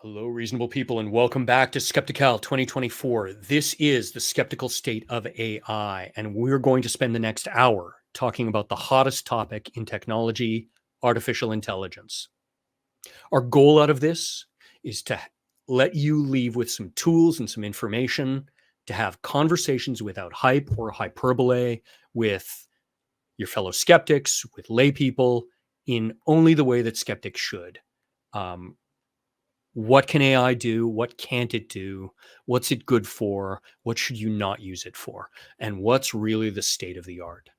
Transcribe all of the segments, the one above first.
Hello, reasonable people, and welcome back to Skeptical 2024. This is the skeptical state of AI, and we're going to spend the next hour talking about the hottest topic in technology, artificial intelligence. Our goal out of this is to let you leave with some tools and some information to have conversations without hype or hyperbole with your fellow skeptics, with lay people, in only the way that skeptics should. Um, what can AI do? What can't it do? What's it good for? What should you not use it for? And what's really the state of the art?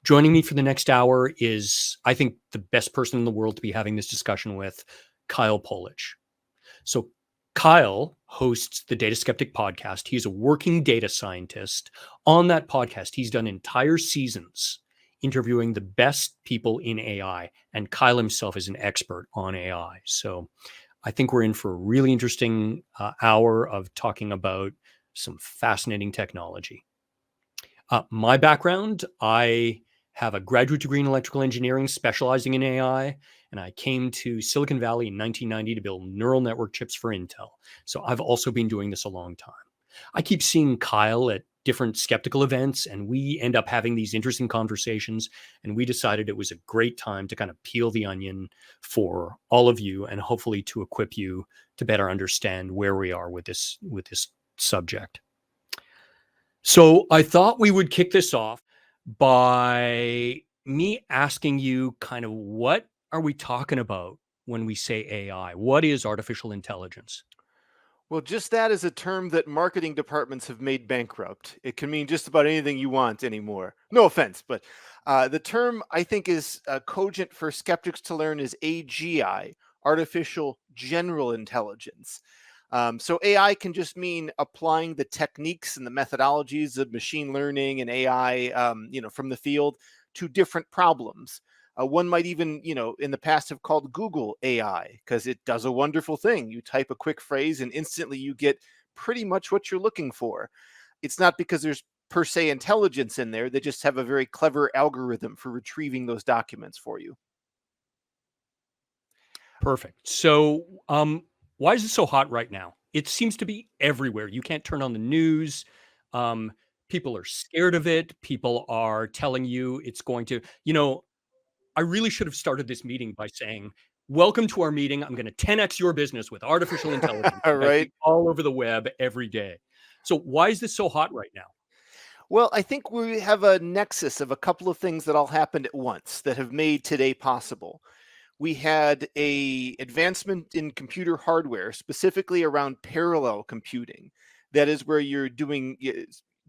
Joining me for the next hour is, I think, the best person in the world to be having this discussion with, Kyle Polich. So, Kyle hosts the Data Skeptic podcast. He's a working data scientist. On that podcast, he's done entire seasons interviewing the best people in AI, and Kyle himself is an expert on AI. So, I think we're in for a really interesting hour of talking about some fascinating technology. My background, I have a graduate degree in electrical engineering specializing in AI, and I came to Silicon Valley in 1990 to build neural network chips for Intel. So I've also been doing this a long time. I keep seeing Kyle at different skeptical events, and we end up having these interesting conversations. And we decided it was a great time to kind of peel the onion for all of you, and hopefully to equip you to better understand where we are with this subject. So I thought we would kick this off by me asking you kind of what are we talking about when we say AI? What is artificial intelligence? Well, just that is a term that marketing departments have made bankrupt. It can mean just about anything you want anymore. No offense, but the term I think is cogent for skeptics to learn is AGI, artificial general intelligence. So AI can just mean applying the techniques and the methodologies of machine learning and AI, from the field to different problems. One might even, in the past have called Google AI because it does a wonderful thing. You type a quick phrase and instantly you get pretty much what you're looking for. It's not because there's per se intelligence in there. They just have a very clever algorithm for retrieving those documents for you. Perfect. So, why is it so hot right now? It seems to be everywhere. You can't turn on the news. Um, People are scared of it. People are telling you it's going to, I really should have started this meeting by saying, welcome to our meeting. I'm going to 10x your business with artificial intelligence. All And I right. think all over the web every day. So, why is this so hot right now? Well, I think we have a nexus of a couple of things that all happened at once that have made today possible. We had a advancement in computer hardware, specifically around parallel computing. That is where you're doing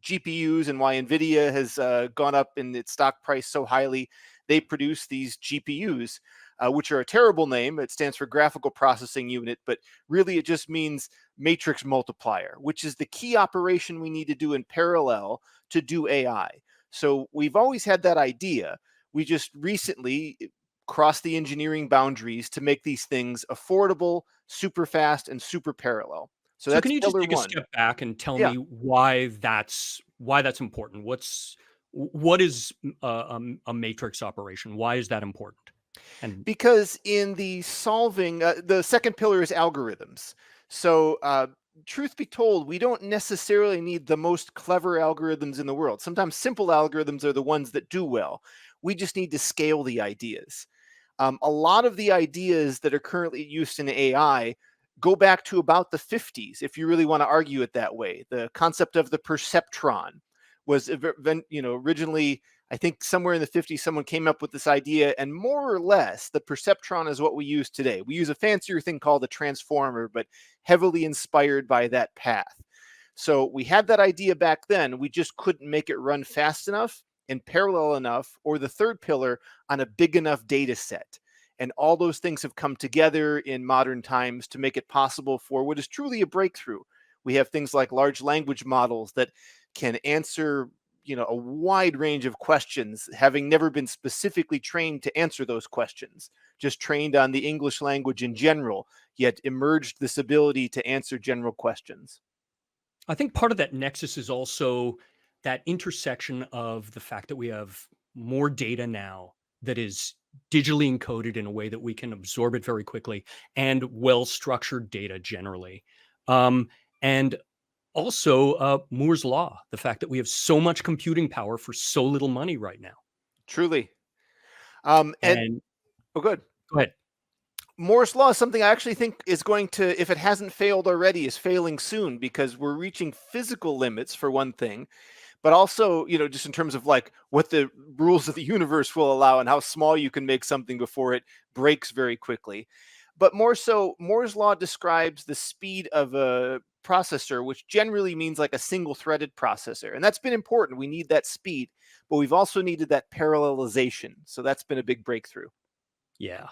GPUs, and why Nvidia has gone up in its stock price so highly. They produce these GPUs, which are a terrible name. It stands for graphical processing unit, but really it just means matrix multiplier, which is the key operation we need to do in parallel to do AI. So we've always had that idea. We just recently crossed the engineering boundaries to make these things affordable, super fast, and super parallel. So So, can that's you just pillar take a one. step back and tell Yeah. me why that's important? What is a matrix operation? Why is that important? And Because in the solving, the second pillar is algorithms. So, truth be told, we don't necessarily need the most clever algorithms in the world. Sometimes simple algorithms are the ones that do well. We just need to scale the ideas. A lot of the ideas that are currently used in AI go back to about the 50s, if you really want to argue it that way. The concept of the perceptron was originally, I think, somewhere in the 50s someone came up with this idea, and more or less the perceptron is what we use today. We use a fancier thing called a transformer, but heavily inspired by that path. So we had that idea back then, we just couldn't make it run fast enough and parallel enough, or the third pillar, on a big enough data set. And all those things have come together in modern times to make it possible for what is truly a breakthrough. We have things like large language models that can answer, a wide range of questions, having never been specifically trained to answer those questions, just trained on the English language in general, yet emerged this ability to answer general questions. I think part of that nexus is also that intersection of the fact that we have more data now that is digitally encoded in a way that we can absorb it very quickly, and well-structured data generally. And also Moore's law, the fact that we have so much computing power for so little money right now. Truly. And Good. go ahead. Moore's law is something I actually think is going to, if it hasn't failed already, is failing soon, because we're reaching physical limits for one thing, but also, just in terms of like what the rules of the universe will allow and how small you can make something before it breaks very quickly. But more so, Moore's law describes the speed of a processor, which generally means like a single threaded processor. And that's been important. We need that speed, but we've also needed that parallelization. So that's been a big breakthrough. Yeah.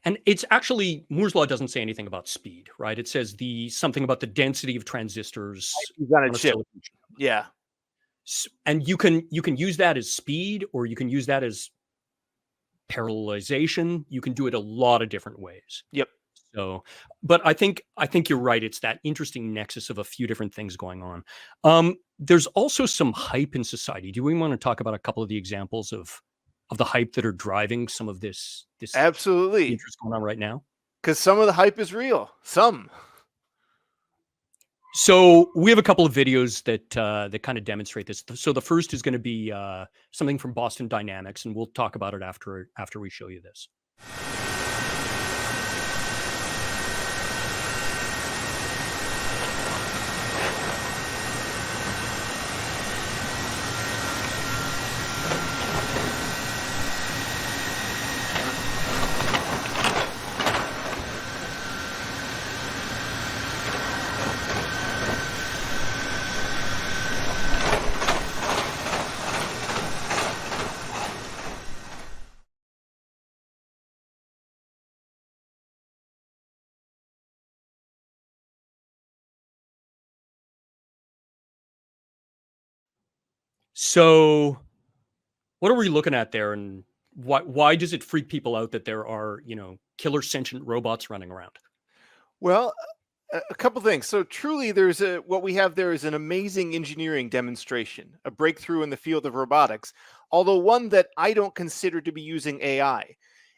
And it's actually, Moore's law doesn't say anything about speed, right? It says something about the density of transistors He's on a on a chip. silicon chip. Yeah. And you can use that as speed, or you can use that as parallelization. You can do it a lot of different ways. Yep. So, but I think you're right. It's that interesting nexus of a few different things going on. There's also some hype in society. Do we want to talk about a couple of the examples of the hype that are driving some of this Absolutely interest going on right now? Because some of the hype is real. Some. So we have a couple of videos that kind of demonstrate this. So the first is going to be something from Boston Dynamics, and we'll talk about it after we show you this. So what are we looking at there, and why does it freak people out that there are, killer sentient robots running around? Well, a couple things. So truly, what we have there is an amazing engineering demonstration, a breakthrough in the field of robotics, although one that I don't consider to be using AI.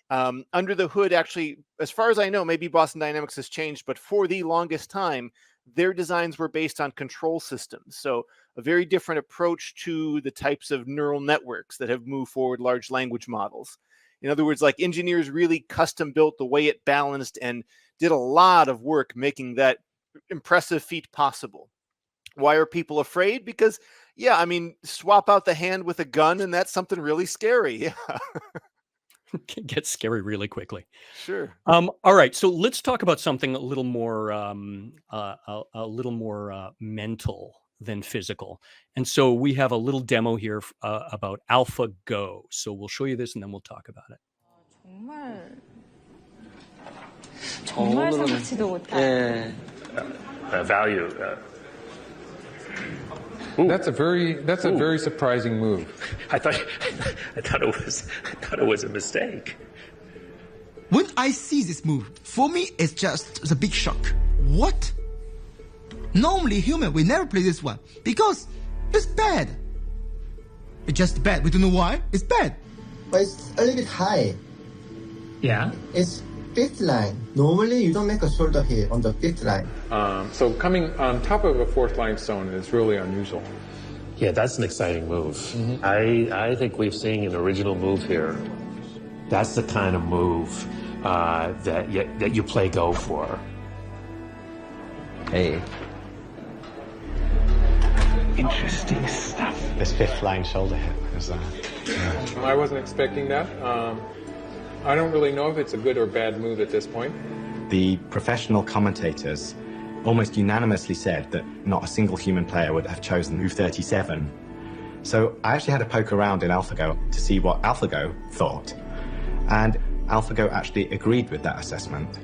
Under the hood, actually, as far as I know, maybe Boston Dynamics has changed, but for the longest time, their designs were based on control systems. So a very different approach to the types of neural networks that have moved forward large language models. In other words, like engineers really custom built the way it balanced and did a lot of work making that impressive feat possible. Why are people afraid? Because, yeah, I mean, swap out the hand with a gun and that's something really scary. Yeah. Can get scary really quickly. Sure. All right, so let's talk about something a little more mental than physical. And so we have a little demo here about AlphaGo. So we'll show you this and then we'll talk about it. 정말 생각지도 못한. Value. That's a very surprising move. I thought it was a mistake. When I see this move, for me it's just a big shock. What? Normally human will never play this one because it's bad. It's just bad. We don't know why. It's bad. But it's a little bit high. Yeah. It's fifth line. Normally you don't make a shoulder hit on the fifth line. So coming on top of a fourth line stone is really unusual. Yeah, that's an exciting move. Mm-hmm. I think we've seen an original move here. That's the kind of move that you play Go for. Hey. Interesting stuff. This fifth line shoulder hit is I wasn't expecting that. I don't really know if it's a good or bad move at this point. The professional commentators almost unanimously said that not a single human player would have chosen move 37. So I actually had to poke around in AlphaGo to see what AlphaGo thought. And AlphaGo actually agreed with that assessment.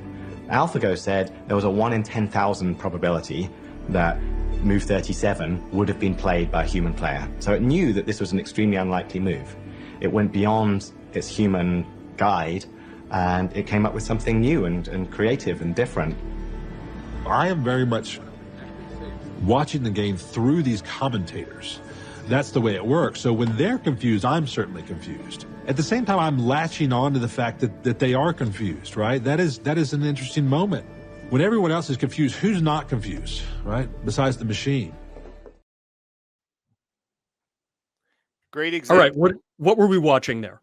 AlphaGo said there was a 1 in 10,000 probability that move 37 would have been played by a human player. So it knew that this was an extremely unlikely move. It went beyond its human guide and it came up with something new and creative and different. I am very much watching the game through these commentators. That's the way it works. So when they're confused, I'm certainly confused. At the same time, I'm latching on to the fact that they are confused, right? That is an interesting moment. When everyone else is confused, who's not confused, right? Besides the machine. Great All example. right, what were we watching there?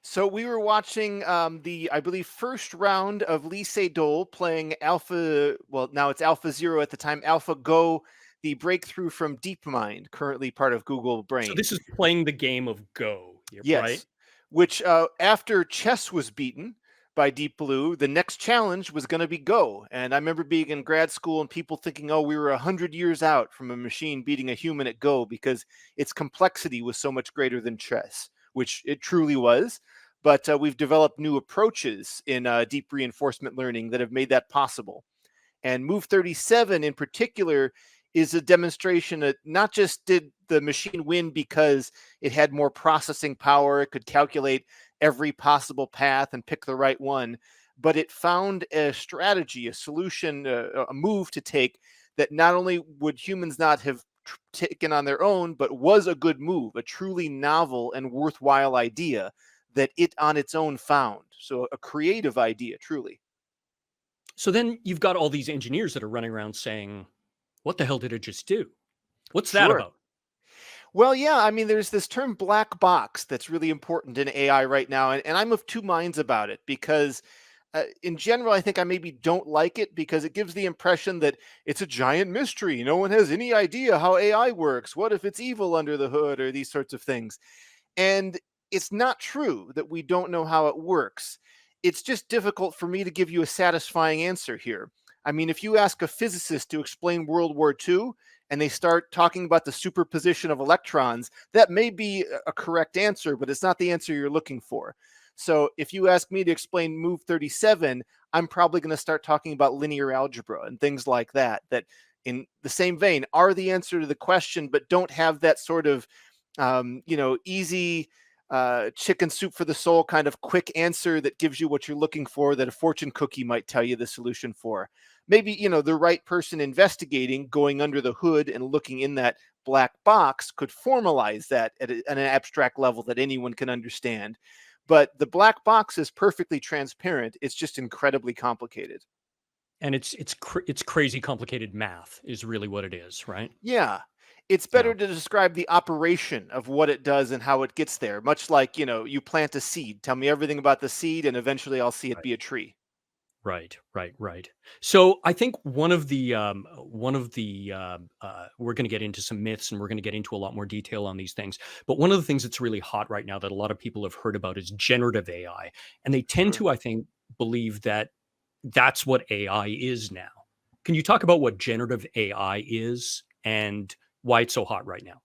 So we were watching the, I believe, first round of Lee Sedol playing Alpha. Well, now it's Alpha Zero at the time. AlphaGo, the breakthrough from DeepMind, currently part of Google Brain. So this is playing the game of Go, Yes, right? which after chess was beaten by Deep Blue, the next challenge was going to be Go. And I remember being in grad school and people thinking, oh, we were 100 years out from a machine beating a human at Go because its complexity was so much greater than chess, which it truly was. But we've developed new approaches in deep reinforcement learning that have made that possible. And Move 37 in particular is a demonstration that not just did the machine win because it had more processing power, it could calculate every possible path and pick the right one, but it found a strategy, a solution, a move to take that not only would humans not have taken on their own, but was a good move, a truly novel and worthwhile idea that it on its own found. So a creative idea, truly. So then you've got all these engineers that are running around saying, what the hell did it just do? What's that Sure. about? Well, yeah, I mean, there's this term black box that's really important in AI right now. And I'm of two minds about it because, in general, I think I maybe don't like it because it gives the impression that it's a giant mystery. No one has any idea how AI works. What if it's evil under the hood or these sorts of things? And it's not true that we don't know how it works. It's just difficult for me to give you a satisfying answer here. I mean, if you ask a physicist to explain World War II and they start talking about the superposition of electrons, that may be a correct answer, but it's not the answer you're looking for. So if you ask me to explain Move 37, I'm probably going to start talking about linear algebra and things like that, that in the same vein are the answer to the question, but don't have that sort of easy chicken soup for the soul kind of quick answer that gives you what you're looking for that a fortune cookie might tell you the solution for. Maybe, the right person investigating, going under the hood and looking in that black box could formalize that at an abstract level that anyone can understand. But the black box is perfectly transparent. It's just incredibly complicated. And it's crazy complicated math is really what it is, right? Yeah. It's better to describe the operation of what it does and how it gets there. Much like, you plant a seed. Tell me everything about the seed, and eventually I'll see it be a tree. Right. So I think one of the we're going to get into some myths and we're going to get into a lot more detail on these things. But one of the things that's really hot right now that a lot of people have heard about is generative AI, and they tend to, I think, believe that that's what AI is now. Can you talk about what generative AI is and why it's so hot right now?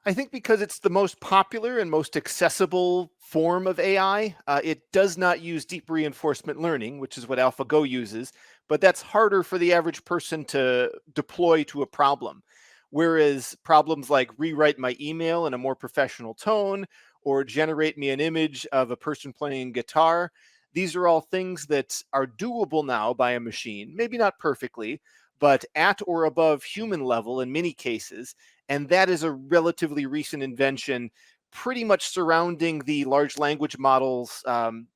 I think because it's the most popular and most accessible form of AI, it does not use deep reinforcement learning, which is what AlphaGo uses, but that's harder for the average person to deploy to a problem. Whereas problems like rewrite my email in a more professional tone or generate me an image of a person playing guitar, these are all things that are doable now by a machine, maybe not perfectly, but at or above human level in many cases. And that is a relatively recent invention, pretty much surrounding the large language models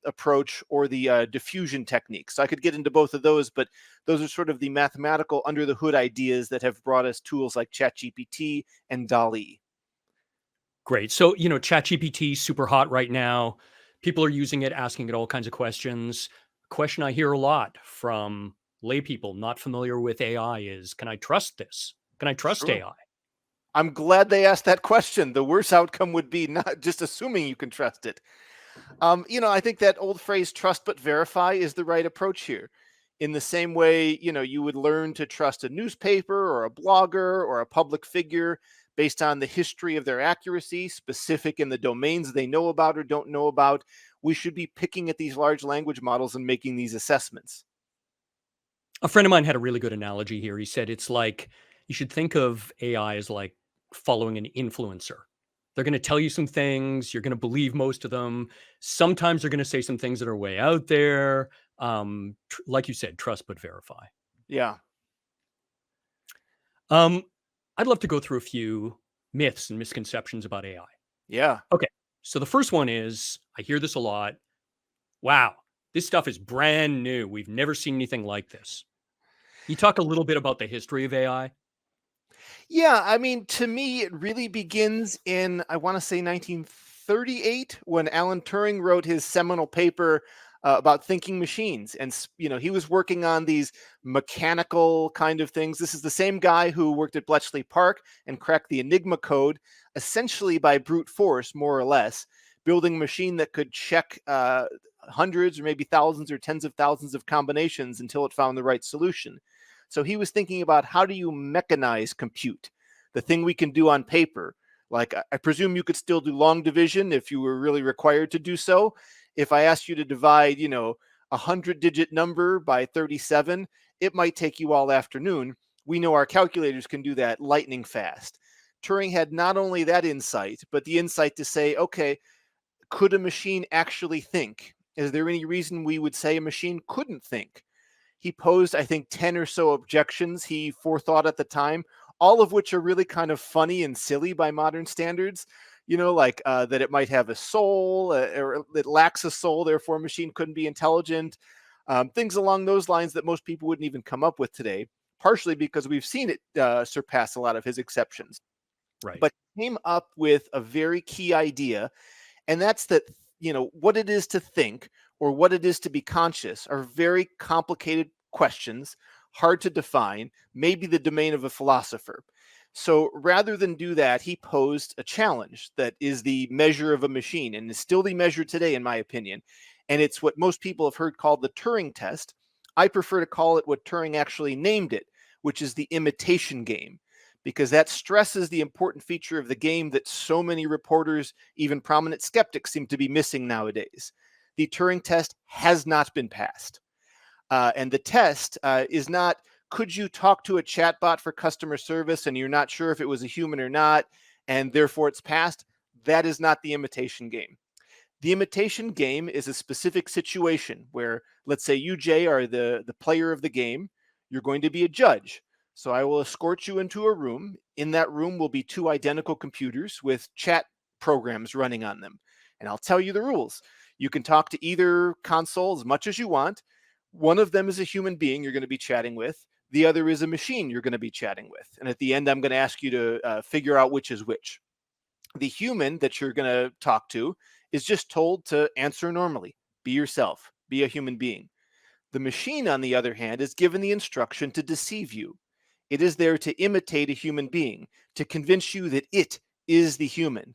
approach or the diffusion techniques. So I could get into both of those, but those are sort of the mathematical under the hood ideas that have brought us tools like ChatGPT and DALL-E. Great. So, ChatGPT super hot right now. People are using it, asking it all kinds of questions. Question I hear a lot from lay people not familiar with AI is, can I trust this? Can I trust Sure. AI? I'm glad they asked that question. The worst outcome would be not just assuming you can trust it. I think that old phrase, trust but verify, is the right approach here. In the same way, you would learn to trust a newspaper or a blogger or a public figure based on the history of their accuracy, specific in the domains they know about or don't know about. We should be picking at these large language models and making these assessments. A friend of mine had a really good analogy here. He said it's like you should think of AI as like following an influencer. They're going to tell you some things, you're going to believe most of them. Sometimes they're going to say some things that are way out there. Like you said, trust but verify. Yeah. I'd love to go through a few myths and misconceptions about AI. Yeah. Okay. So the first one is, I hear this a lot. Wow, this stuff is brand new. We've never seen anything like this. You talk a little bit about the history of AI? Yeah, I mean, to me, it really begins in, I want to say 1938, when Alan Turing wrote his seminal paper about thinking machines. And, he was working on these mechanical kind of things. This is the same guy who worked at Bletchley Park and cracked the Enigma code, essentially by brute force, more or less, building a machine that could check hundreds or maybe thousands or tens of thousands of combinations until it found the right solution. So he was thinking about, how do you mechanize compute, the thing we can do on paper. Like, I presume you could still do long division if you were really required to do so. If I asked you to divide, a 100-digit number by 37, it might take you all afternoon. We know our calculators can do that lightning fast. Turing had not only that insight, but the insight to say, okay, could a machine actually think? Is there any reason we would say a machine couldn't think? He posed, I think, 10 or so objections he forethought at the time, all of which are really kind of funny and silly by modern standards. Like that it might have a soul, or it lacks a soul, therefore a machine couldn't be intelligent. Things along those lines that most people wouldn't even come up with today, partially because we've seen it surpass a lot of his exceptions. Right. But he came up with a very key idea, and that's that, what it is to think or what it is to be conscious are very complicated questions, hard to define, maybe the domain of a philosopher. So rather than do that, he posed a challenge that is the measure of a machine and is still the measure today, in my opinion. And it's what most people have heard called the Turing test. I prefer to call it what Turing actually named it, which is the imitation game, because that stresses the important feature of the game that so many reporters, even prominent skeptics, seem to be missing nowadays. The Turing test has not been passed. And the test is not, could you talk to a chatbot for customer service and you're not sure if it was a human or not, and therefore it's passed? That is not the imitation game. The imitation game is a specific situation where, let's say you, Jay, are the player of the game. You're going to be a judge. So I will escort you into a room. In that room will be two identical computers with chat programs running on them. And I'll tell you the rules. You can talk to either console as much as you want. One of them is a human being you're going to be chatting with. The other is a machine you're going to be chatting with. And at the end, I'm going to ask you to figure out which is which. The human that you're going to talk to is just told to answer normally, be yourself, be a human being. The machine, on the other hand, is given the instruction to deceive you. It is there to imitate a human being, to convince you that it is the human.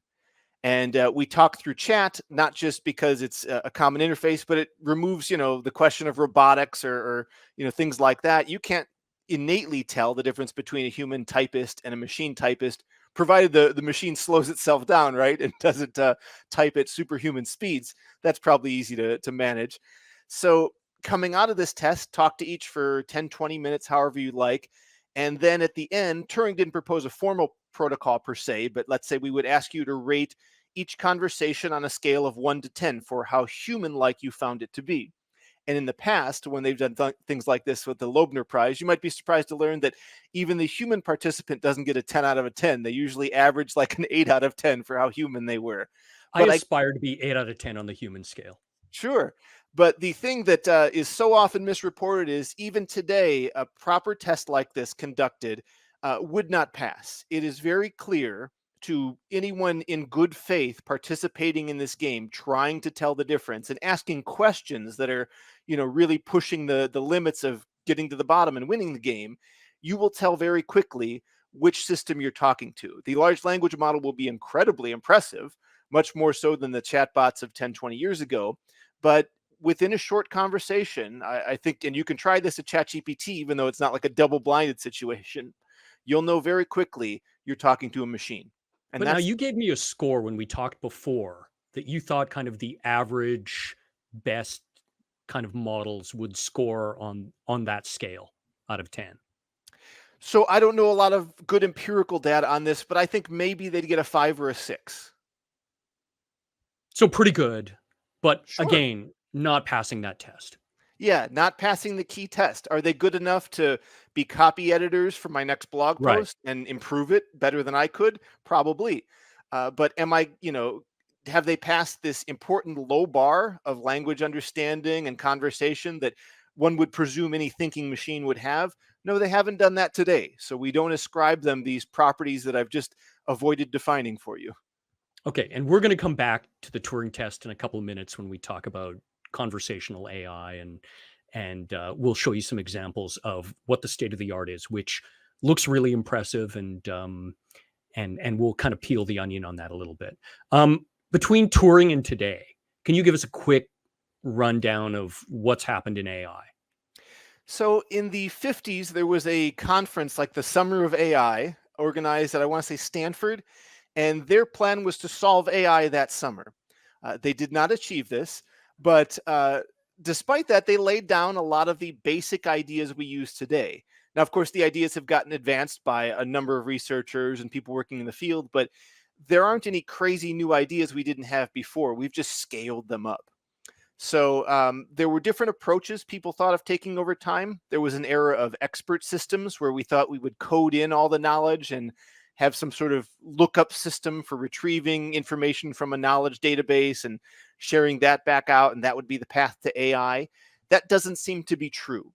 And we talk through chat, not just because it's a common interface, but it removes, the question of robotics or things like that. You can't innately tell the difference between a human typist and a machine typist, provided the machine slows itself down, right, and doesn't type at superhuman speeds. That's probably easy to manage. So coming out of this test, talk to each for 10, 20 minutes, however you like. And then at the end, Turing didn't propose a formal protocol per se, but let's say we would ask you to rate each conversation on a scale of 1 to 10 for how human-like you found it to be. And in the past, when they've done things like this with the Loebner Prize, you might be surprised to learn that even the human participant doesn't get a 10 out of a 10. They usually average like an 8 out of 10 for how human they were. But I aspire to be 8 out of 10 on the human scale. Sure. But the thing that is so often misreported is, even today, a proper test like this conducted would not pass. It is very clear to anyone in good faith participating in this game, trying to tell the difference and asking questions that are, really pushing the limits of getting to the bottom and winning the game, you will tell very quickly which system you're talking to. The large language model will be incredibly impressive, much more so than the chatbots of 10, 20 years ago. But within a short conversation, I think, and you can try this at ChatGPT, even though it's not like a double-blinded situation, you'll know very quickly you're talking to a machine. And but now you gave me a score when we talked before that you thought kind of the average best kind of models would score on that scale out of 10. So I don't know a lot of good empirical data on this, but I think maybe they'd get a 5 or a 6. So pretty good, but Sure. Again, not passing that test. Yeah, not passing the key test. Are they good enough to be copy editors for my next blog Right. post and improve it better than I could? Probably. But am I, have they passed this important low bar of language understanding and conversation that one would presume any thinking machine would have? No, they haven't done that today. So we don't ascribe them these properties that I've just avoided defining for you. Okay, and we're going to come back to the Turing test in a couple of minutes when we talk about conversational AI, and we'll show you some examples of what the state of the art is, which looks really impressive, and we'll kind of peel the onion on that a little bit. Between Turing and today, can you give us a quick rundown of what's happened in AI? So in the 50s, there was a conference like the Summer of AI organized at, I want to say, Stanford, and their plan was to solve AI that summer. They did not achieve this, but despite that, they laid down a lot of the basic ideas we use today. Now, of course, the ideas have gotten advanced by a number of researchers and people working in the field, but there aren't any crazy new ideas we didn't have before. We've just scaled them up. So there were different approaches people thought of taking over time. There was an era of expert systems where we thought we would code in all the knowledge and have some sort of lookup system for retrieving information from a knowledge database and sharing that back out, and that would be the path to AI. That doesn't seem to be true.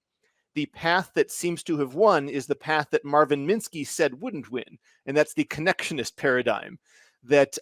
The path that seems to have won is the path that Marvin Minsky said wouldn't win, and that's the connectionist paradigm, that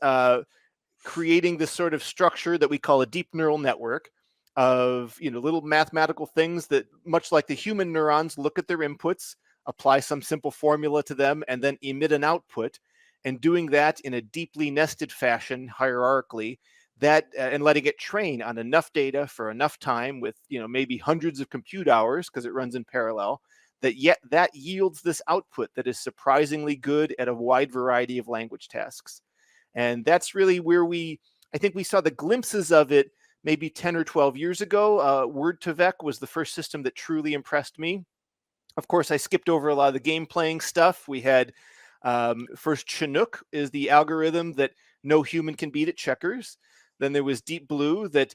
creating this sort of structure that we call a deep neural network of little mathematical things that, much like the human neurons, look at their inputs, apply some simple formula to them, and then emit an output, and doing that in a deeply nested fashion hierarchically, that and letting it train on enough data for enough time with maybe hundreds of compute hours because it runs in parallel, that yields this output that is surprisingly good at a wide variety of language tasks. And that's really where I think we saw the glimpses of it maybe 10 or 12 years ago. Word2Vec was the first system that truly impressed me. Of course, I skipped over a lot of the game playing stuff. We had first Chinook is the algorithm that no human can beat at checkers. Then there was Deep Blue that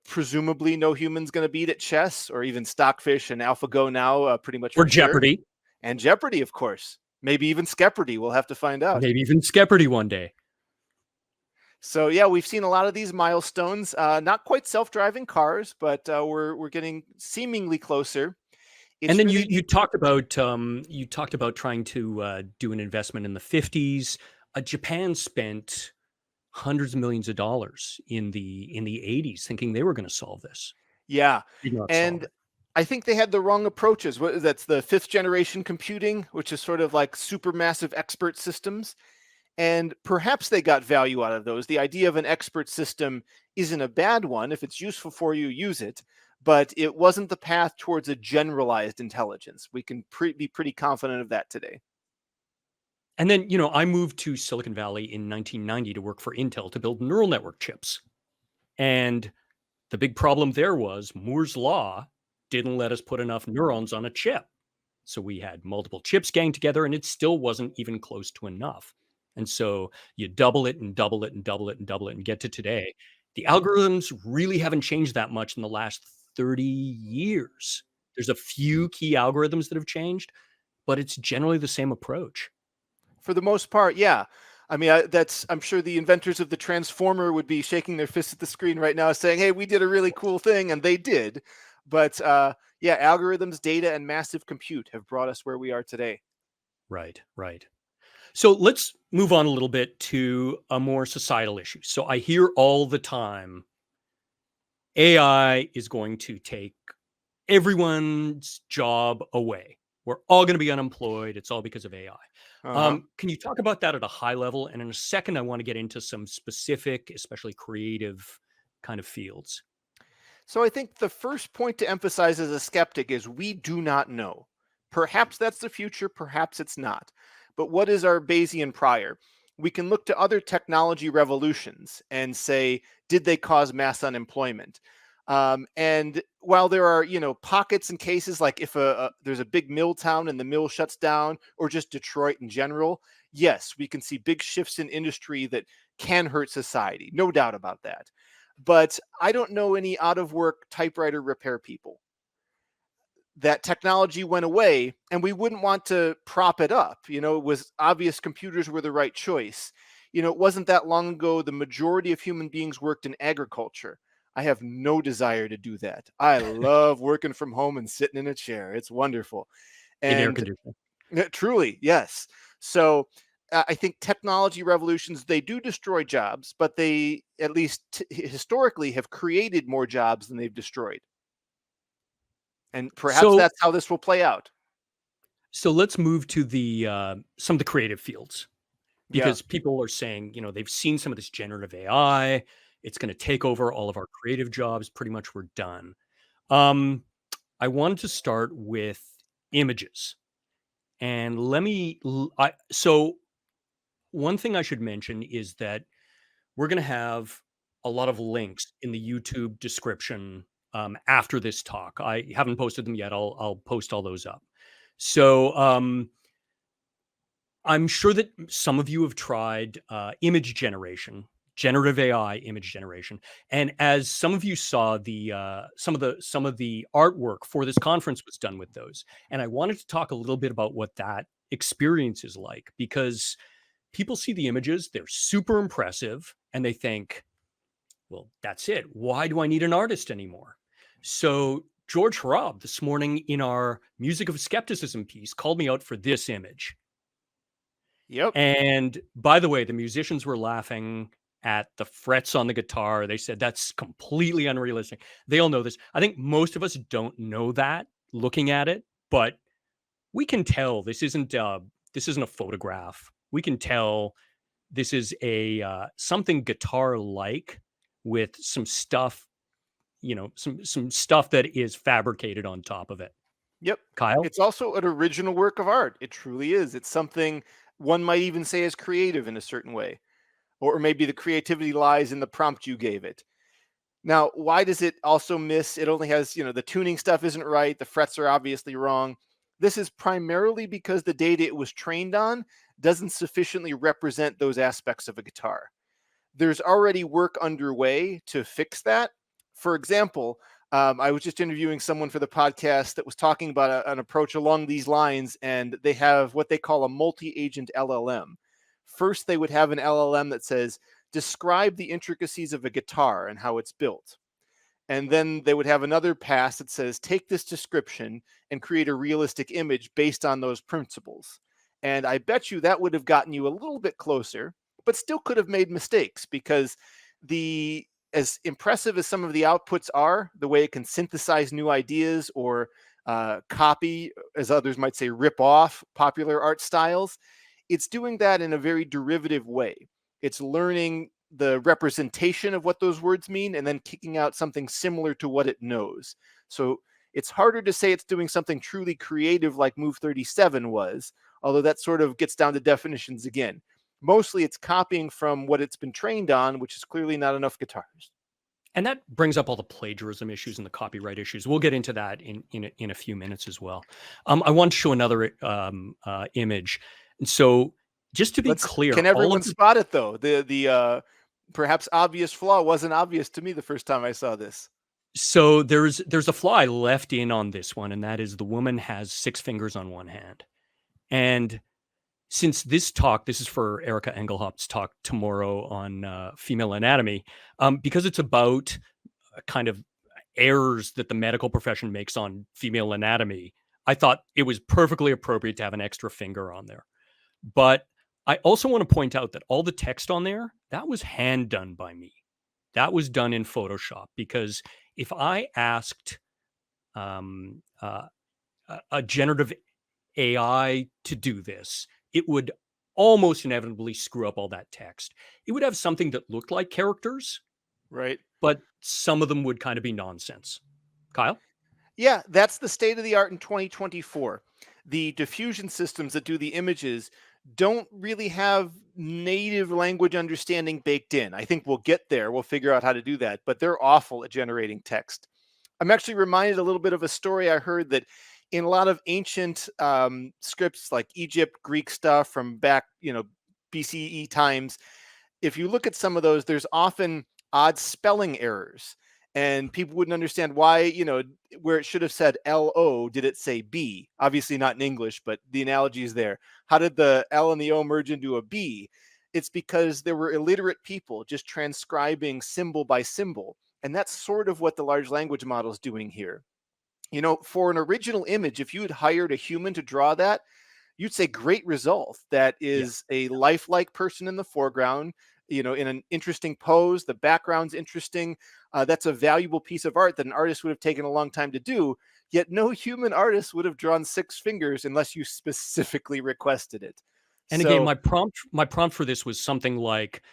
presumably no human's going to beat at chess, or even Stockfish and AlphaGo now, pretty much. Or Jeopardy. Sure. And Jeopardy, of course. Maybe even Skepardy. We'll have to find out. Maybe even Skepardy one day. So yeah, we've seen a lot of these milestones. Not quite self-driving cars, but we're getting seemingly closer. And then you talked about trying to do an investment in the 50s. Japan spent hundreds of millions of dollars in the 80s thinking they were going to solve this. Yeah, and I think they had the wrong approaches. That's the 5th generation computing, which is sort of like supermassive expert systems. And perhaps they got value out of those. The idea of an expert system isn't a bad one. If it's useful for you, use it. But it wasn't the path towards a generalized intelligence. We can be pretty confident of that today. And then, I moved to Silicon Valley in 1990 to work for Intel to build neural network chips. And the big problem there was Moore's Law didn't let us put enough neurons on a chip. So we had multiple chips gang together, and it still wasn't even close to enough. And so you double it and double it and double it and double it and get to today. The algorithms really haven't changed that much in the last 30 years. There's a few key algorithms that have changed, but it's generally the same approach. For the most part, yeah. I mean, I'm sure the inventors of the Transformer would be shaking their fists at the screen right now saying, hey, we did a really cool thing, and they did. But yeah, algorithms, data, and massive compute have brought us where we are today. Right. So let's move on a little bit to a more societal issue. So I hear all the time, AI is going to take everyone's job away. We're all going to be unemployed. It's all because of AI. Can you talk about that at a high level? And in a second, I want to get into some specific, especially creative kind of fields. So I think the first point to emphasize as a skeptic is we do not know. Perhaps that's the future, perhaps it's not. But what is our Bayesian prior? We can look to other technology revolutions and say, did they cause mass unemployment? And while there are, pockets and cases like if there's a big mill town and the mill shuts down, or just Detroit in general, yes, we can see big shifts in industry that can hurt society. No doubt about that. But I don't know any out of work typewriter repair people. That technology went away and we wouldn't want to prop it up. It was obvious computers were the right choice. it wasn't that long ago the majority of human beings worked in agriculture. I have no desire to do that. I love working from home and sitting in a chair. It's wonderful. In air And conditioning. truly, yes. So I think technology revolutions, they do destroy jobs, but they at least historically have created more jobs than they've destroyed. And perhaps So that's how this will play out. so let's move to the some of the creative fields, Yeah. because people are saying, they've seen some of this generative AI. It's going to take over all of our creative jobs. Pretty much we're done. Um, I wanted to start with images. And so one thing I should mention is that we're going to have a lot of links in the YouTube description after this talk. I haven't posted them yet. I'll post all those up. So I'm sure that some of you have tried image generation, generative AI image generation, and as some of you saw, some of the artwork for this conference was done with those. And I wanted to talk a little bit about what that experience is like, because people see the images, they're super impressive, and they think, well, that's it. Why do I need an artist anymore? So George Hrab this morning in our Music of Skepticism piece called me out for this image. Yep. And by the way, the musicians were laughing at the frets on the guitar. They said that's completely unrealistic. They all know this. I think most of us don't know that looking at it, but we can tell this isn't a photograph. We can tell this is a something guitar like with some stuff, some stuff that is fabricated on top of it. Yep. Kyle? It's also an original work of art. It truly is. It's something one might even say is creative in a certain way. Or maybe the creativity lies in the prompt you gave it. Now, why does it also miss? It only has, the tuning stuff isn't right. The frets are obviously wrong. This is primarily because the data it was trained on doesn't sufficiently represent those aspects of a guitar. There's already work underway to fix that. For example, I was just interviewing someone for the podcast that was talking about an approach along these lines, and they have what they call a multi-agent LLM. First, they would have an LLM that says, describe the intricacies of a guitar and how it's built. And then they would have another pass that says, take this description and create a realistic image based on those principles. And I bet you that would have gotten you a little bit closer, but still could have made mistakes, because as impressive as some of the outputs are, the way it can synthesize new ideas or copy, as others might say, rip off popular art styles, it's doing that in a very derivative way. It's learning the representation of what those words mean and then kicking out something similar to what it knows. So it's harder to say it's doing something truly creative like Move 37 was, although that sort of gets down to definitions again. Mostly it's copying from what it's been trained on, which is clearly not enough guitars. And that brings up all the plagiarism issues and the copyright issues. We'll get into that in a few minutes as well. I want to show another image. And so just to be clear, can everyone spot it though? The perhaps obvious flaw wasn't obvious to me the first time I saw this. So there's a flaw I left in on this one, and that is the woman has 6 fingers on one hand. And since this is for Erica Engelhaupt's talk tomorrow on female anatomy, because it's about kind of errors that the medical profession makes on female anatomy, I thought it was perfectly appropriate to have an extra finger on there. But I also want to point out that all the text on there, that was hand done by me. That was done in Photoshop, because if I asked a generative AI to do this, it would almost inevitably screw up all that text. It would have something that looked like characters, right? But some of them would kind of be nonsense. Kyle? Yeah, that's the state of the art in 2024. The diffusion systems that do the images don't really have native language understanding baked in. I think we'll get there. We'll figure out how to do that, but they're awful at generating text. I'm actually reminded a little bit of a story I heard that in a lot of ancient scripts like Egypt, Greek stuff from back, BCE times, if you look at some of those, there's often odd spelling errors. And people wouldn't understand why, where it should have said L-O, did it say B? Obviously not in English, but the analogy is there. How did the L and the O merge into a B? it's because there were illiterate people just transcribing symbol by symbol. And that's sort of what the large language model is doing here. You know, for an original image, if you had hired a human to draw that, you'd say great result. That is a lifelike person in the foreground, you know, in an interesting pose. The background's interesting. That's a valuable piece of art that an artist would have taken a long time to do. Yet no human artist would have drawn 6 fingers unless you specifically requested it. And again, my prompt for this was something like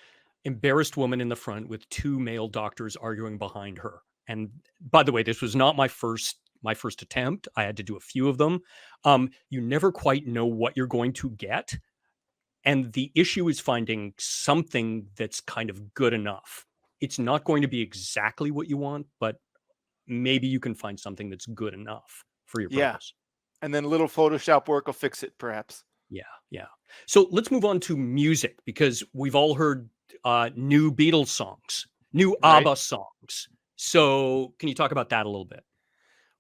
embarrassed woman in the front with 2 male doctors arguing behind her. And by the way, this was not my first attempt. I had to do a few of them. You never quite know what you're going to get. And the issue is finding something that's kind of good enough. It's not going to be exactly what you want, but maybe you can find something that's good enough for your purpose. And then a little Photoshop work will fix it, perhaps. Yeah. So let's move on to music, because we've all heard new Beatles songs, new ABBA songs. So can you talk about that a little bit?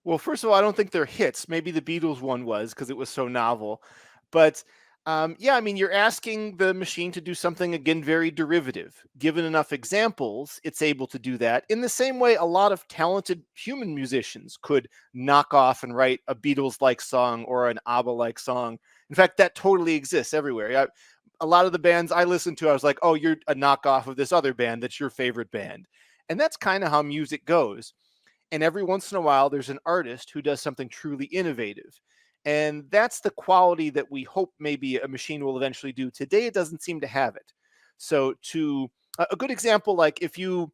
Well, first of all, I don't think they're hits. Maybe the Beatles one was because it was so novel. But yeah, I mean, you're asking the machine to do something, again, very derivative. Given enough examples, it's able to do that in the same way a lot of talented human musicians could knock off and write a Beatles-like song or an ABBA-like song. In fact, that totally exists everywhere. A lot of the bands I listened to, I was like, oh, you're a knockoff of this other band that's your favorite band. And that's kind of how music goes. And every once in a while, there's an artist who does something truly innovative. And that's the quality that we hope maybe a machine will eventually do. Today, it doesn't seem to have it. So a good example, like if you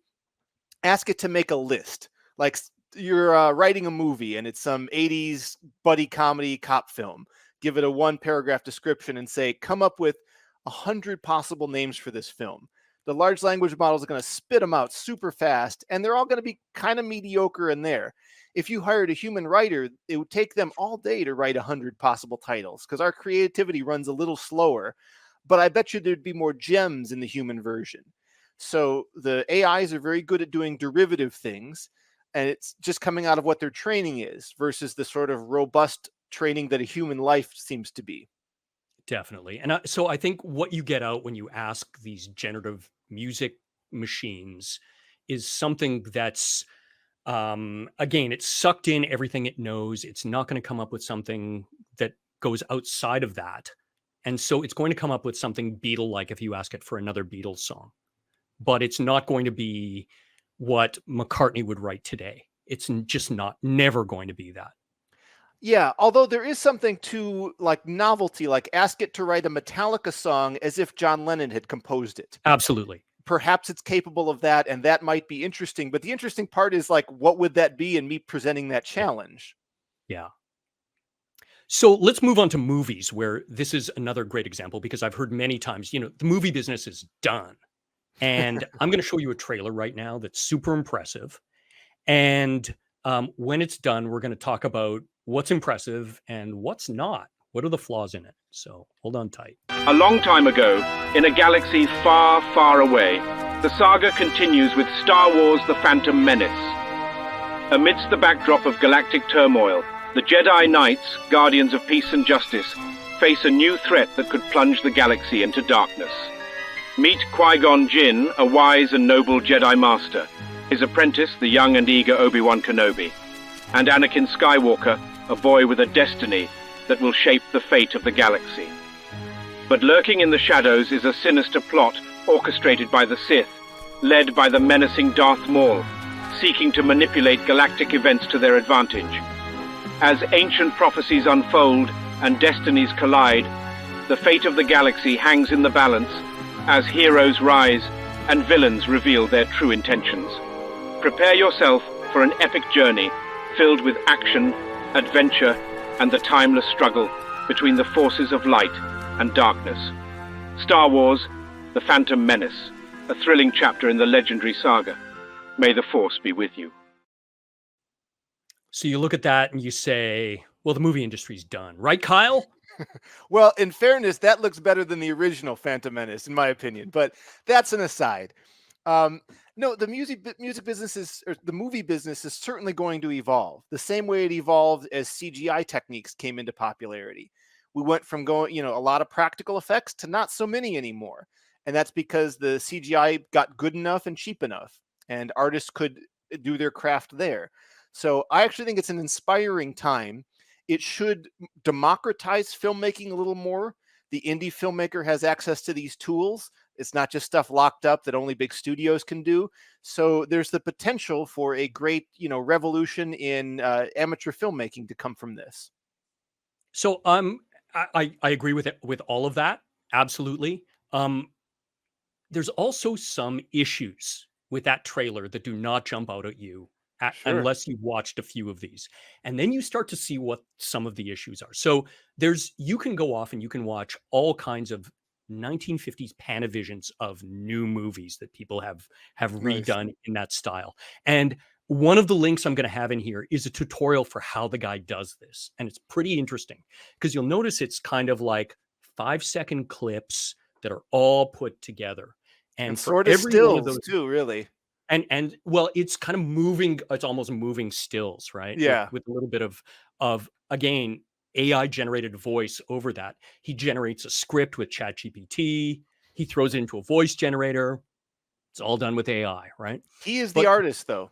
ask it to make a list, like you're writing a movie and it's some 80s buddy comedy cop film, give it a 1-paragraph description and say, come up with 100 possible names for this film. The large language model is going to spit them out super fast, and they're all going to be kind of mediocre in there. If you hired a human writer, it would take them all day to write 100 possible titles because our creativity runs a little slower. But I bet you there'd be more gems in the human version. So the AIs are very good at doing derivative things, and it's just coming out of what their training is versus the sort of robust training that a human life seems to be. Definitely. And so I think what you get out when you ask these generative music machines is something that's, again, it's sucked in everything it knows. It's not going to come up with something that goes outside of that. And so it's going to come up with something Beatle-like if you ask it for another Beatles song. But it's not going to be what McCartney would write today. It's just never going to be that. Yeah, although there is something to like novelty, like ask it to write a Metallica song as if John Lennon had composed it. Absolutely. Perhaps it's capable of that, and that might be interesting. But the interesting part is like, what would that be, and me presenting that challenge? Yeah. So let's move on to movies, where this is another great example, because I've heard many times, the movie business is done. And I'm going to show you a trailer right now that's super impressive. And when it's done, we're going to talk about what's impressive and what's not. What are the flaws in it? So hold on tight. A long time ago, in a galaxy far, far away, the saga continues with Star Wars: The Phantom Menace. Amidst the backdrop of galactic turmoil, the Jedi Knights, guardians of peace and justice, face a new threat that could plunge the galaxy into darkness. Meet Qui-Gon Jinn, a wise and noble Jedi Master, his apprentice, the young and eager Obi-Wan Kenobi, and Anakin Skywalker, a boy with a destiny that will shape the fate of the galaxy. But lurking in the shadows is a sinister plot orchestrated by the Sith, led by the menacing Darth Maul, seeking to manipulate galactic events to their advantage. As ancient prophecies unfold and destinies collide, the fate of the galaxy hangs in the balance as heroes rise and villains reveal their true intentions. Prepare yourself for an epic journey filled with action, adventure, and the timeless struggle between the forces of light and darkness. Star Wars: The Phantom Menace, a thrilling chapter in the legendary saga. May the Force be with you. So you look at that and you say, well, the movie industry's done, right, Kyle? Well, in fairness, that looks better than the original Phantom Menace, in my opinion, but that's an aside. No, the music business is, or the movie business is certainly going to evolve the same way it evolved as CGI techniques came into popularity. We went from going, a lot of practical effects to not so many anymore. And that's because the CGI got good enough and cheap enough, and artists could do their craft there. So I actually think it's an inspiring time. It should democratize filmmaking a little more. The indie filmmaker has access to these tools. It's not just stuff locked up that only big studios can do. So there's the potential for a great, revolution in amateur filmmaking to come from this. So I agree with it, with all of that. Absolutely. There's also some issues with that trailer that do not jump out at you Sure. unless you watched a few of these. And then you start to see what some of the issues are. So you can go off and you can watch all kinds of 1950s Panavisions of new movies that people have Nice. redone in that style. And one of the links I'm going to have in here is a tutorial for how the guy does this. And it's pretty interesting because you'll notice it's kind of like 5-second clips that are all put together. And for sort of every one of stills those, too, really. and well, it's kind of moving. It's almost moving stills, right? Yeah. With a little bit of again AI generated voice over that. He generates a script with ChatGPT. He throws it into a voice generator. It's all done with AI, right? He is But the artist, though.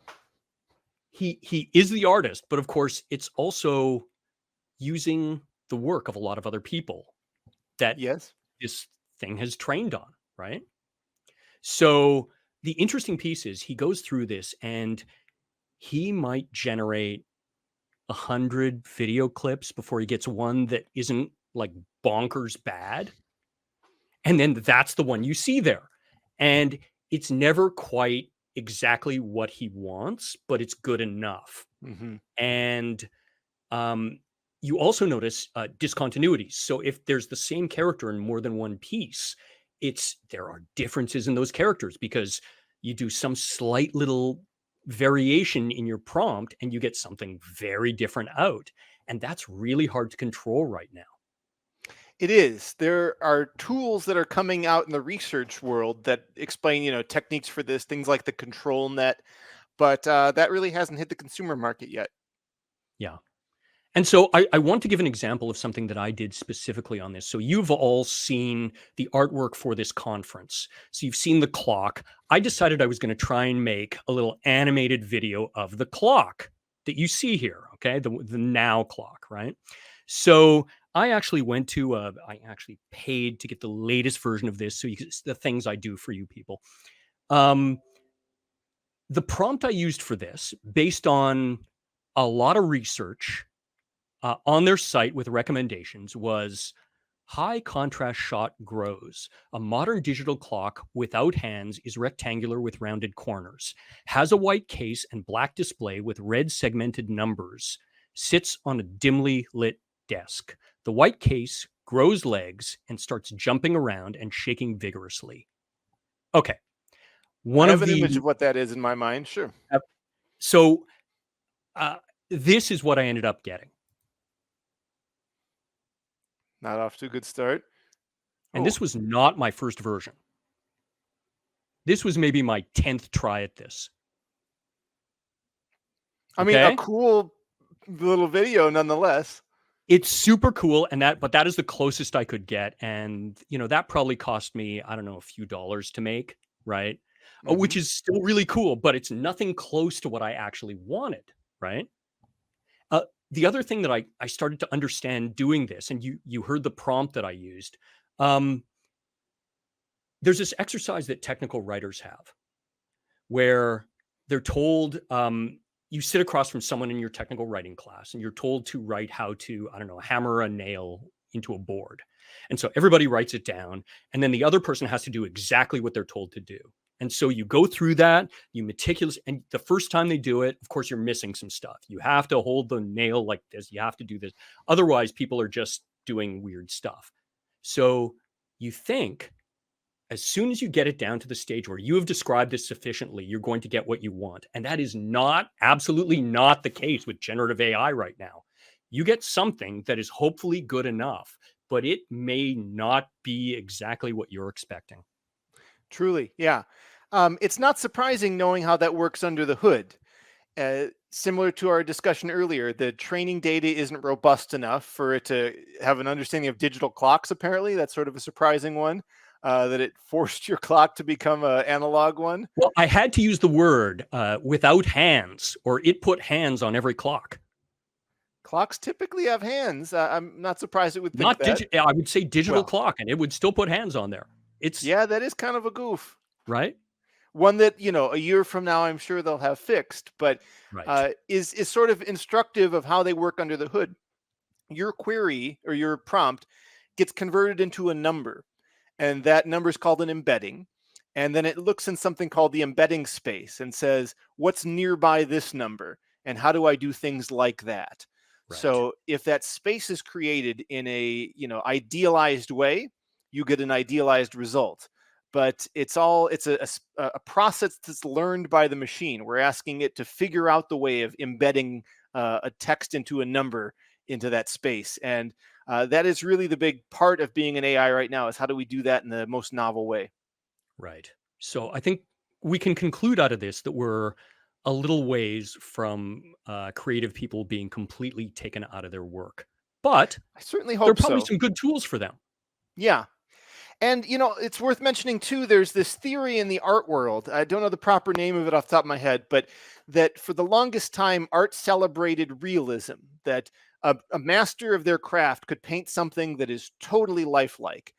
he is the artist, but of course, it's also using the work of a lot of other people that Yes. this thing has trained on, right? So the interesting piece is he goes through this and he might generate 100 video clips before he gets one that isn't like bonkers bad. And then that's the one you see there. And it's never quite exactly what he wants, but it's good enough. Mm-hmm. And you also notice discontinuities. So if there's the same character in more than one piece, there are differences in those characters because you do some slight little variation in your prompt and you get something very different out. And that's really hard to control right now. It is. There are tools that are coming out in the research world that explain, techniques for this, things like the control net, but that really hasn't hit the consumer market yet. Yeah. And so I want to give an example of something that I did specifically on this. So you've all seen the artwork for this conference. So you've seen the clock. I decided I was going to try and make a little animated video of the clock that you see here. Okay. The now clock, right? So I actually I actually paid to get the latest version of this. So the things I do for you people. The prompt I used for this, based on a lot of research, on their site with recommendations, was high contrast shot grows. A modern digital clock without hands is rectangular with rounded corners, has a white case and black display with red segmented numbers, sits on a dimly lit desk. The white case grows legs and starts jumping around and shaking vigorously. Okay. I have an image of what that is in my mind. Sure. So this is what I ended up getting. Not off to a good start. And this was not my first version. This was maybe my 10th try at this. I mean, a cool little video nonetheless. It's super cool, but that is the closest I could get. And, that probably cost me, I don't know, a few dollars to make, right? Mm-hmm. Which is still really cool, but it's nothing close to what I actually wanted, right? The other thing that I started to understand doing this, and you heard the prompt that I used, there's this exercise that technical writers have where they're told, you sit across from someone in your technical writing class and you're told to write how to, I don't know, hammer a nail into a board. And so everybody writes it down and then the other person has to do exactly what they're told to do. And so you go through that, you meticulous, and the first time they do it, of course, you're missing some stuff. You have to hold the nail like this. You have to do this. Otherwise, people are just doing weird stuff. So you think as soon as you get it down to the stage where you have described this sufficiently, you're going to get what you want. And that is absolutely not the case with generative AI right now. You get something that is hopefully good enough, but it may not be exactly what you're expecting. Truly, yeah. It's not surprising knowing how that works under the hood. Similar to our discussion earlier, the training data isn't robust enough for it to have an understanding of digital clocks, apparently. That's sort of a surprising one. that it forced your clock to become an analog one. Well, I had to use the word without hands, or it put hands on every clock. Clocks typically have hands. I'm not surprised it would think Not that. I would say digital Well, clock, and it would still put hands on there. It's yeah, that is kind of a goof. right. One that, a year from now, I'm sure they'll have fixed, but Right. is sort of instructive of how they work under the hood. Your query or your prompt gets converted into a number, and that number is called an embedding. And then it looks in something called the embedding space and says, what's nearby this number? And how do I do things like that? Right. So if that space is created in a, idealized way, you get an idealized result. But it's a process that's learned by the machine. We're asking it to figure out the way of embedding a text into a number into that space. And that is really the big part of being an AI right now, is how do we do that in the most novel way? Right. So I think we can conclude out of this that we're a little ways from creative people being completely taken out of their work. But I certainly there are hope probably so. some good tools for them. Yeah. And, it's worth mentioning, too, there's this theory in the art world. I don't know the proper name of it off the top of my head, but that for the longest time, art celebrated realism, that a master of their craft could paint something that is totally lifelike.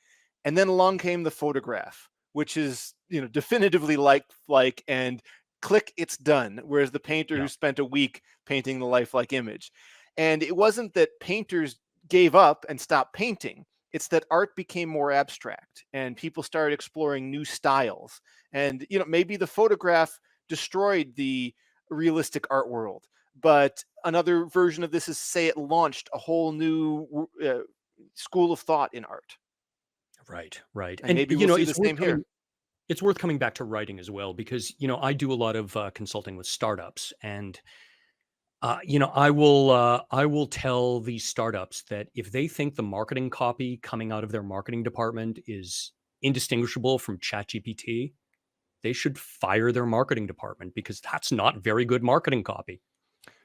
And then along came the photograph, which is, definitively like, and click, it's done. Whereas the painter who spent a week painting the lifelike image. And it wasn't that painters gave up and stopped painting. It's that art became more abstract and people started exploring new styles. And, maybe the photograph destroyed the realistic art world, but another version of this is, say, it launched a whole new school of thought in art. Right. Right. And maybe we'll see the it's worth same here. it's worth coming back to writing as well, because I do a lot of consulting with startups, and I will tell these startups that if they think the marketing copy coming out of their marketing department is indistinguishable from ChatGPT, they should fire their marketing department, because that's not very good marketing copy.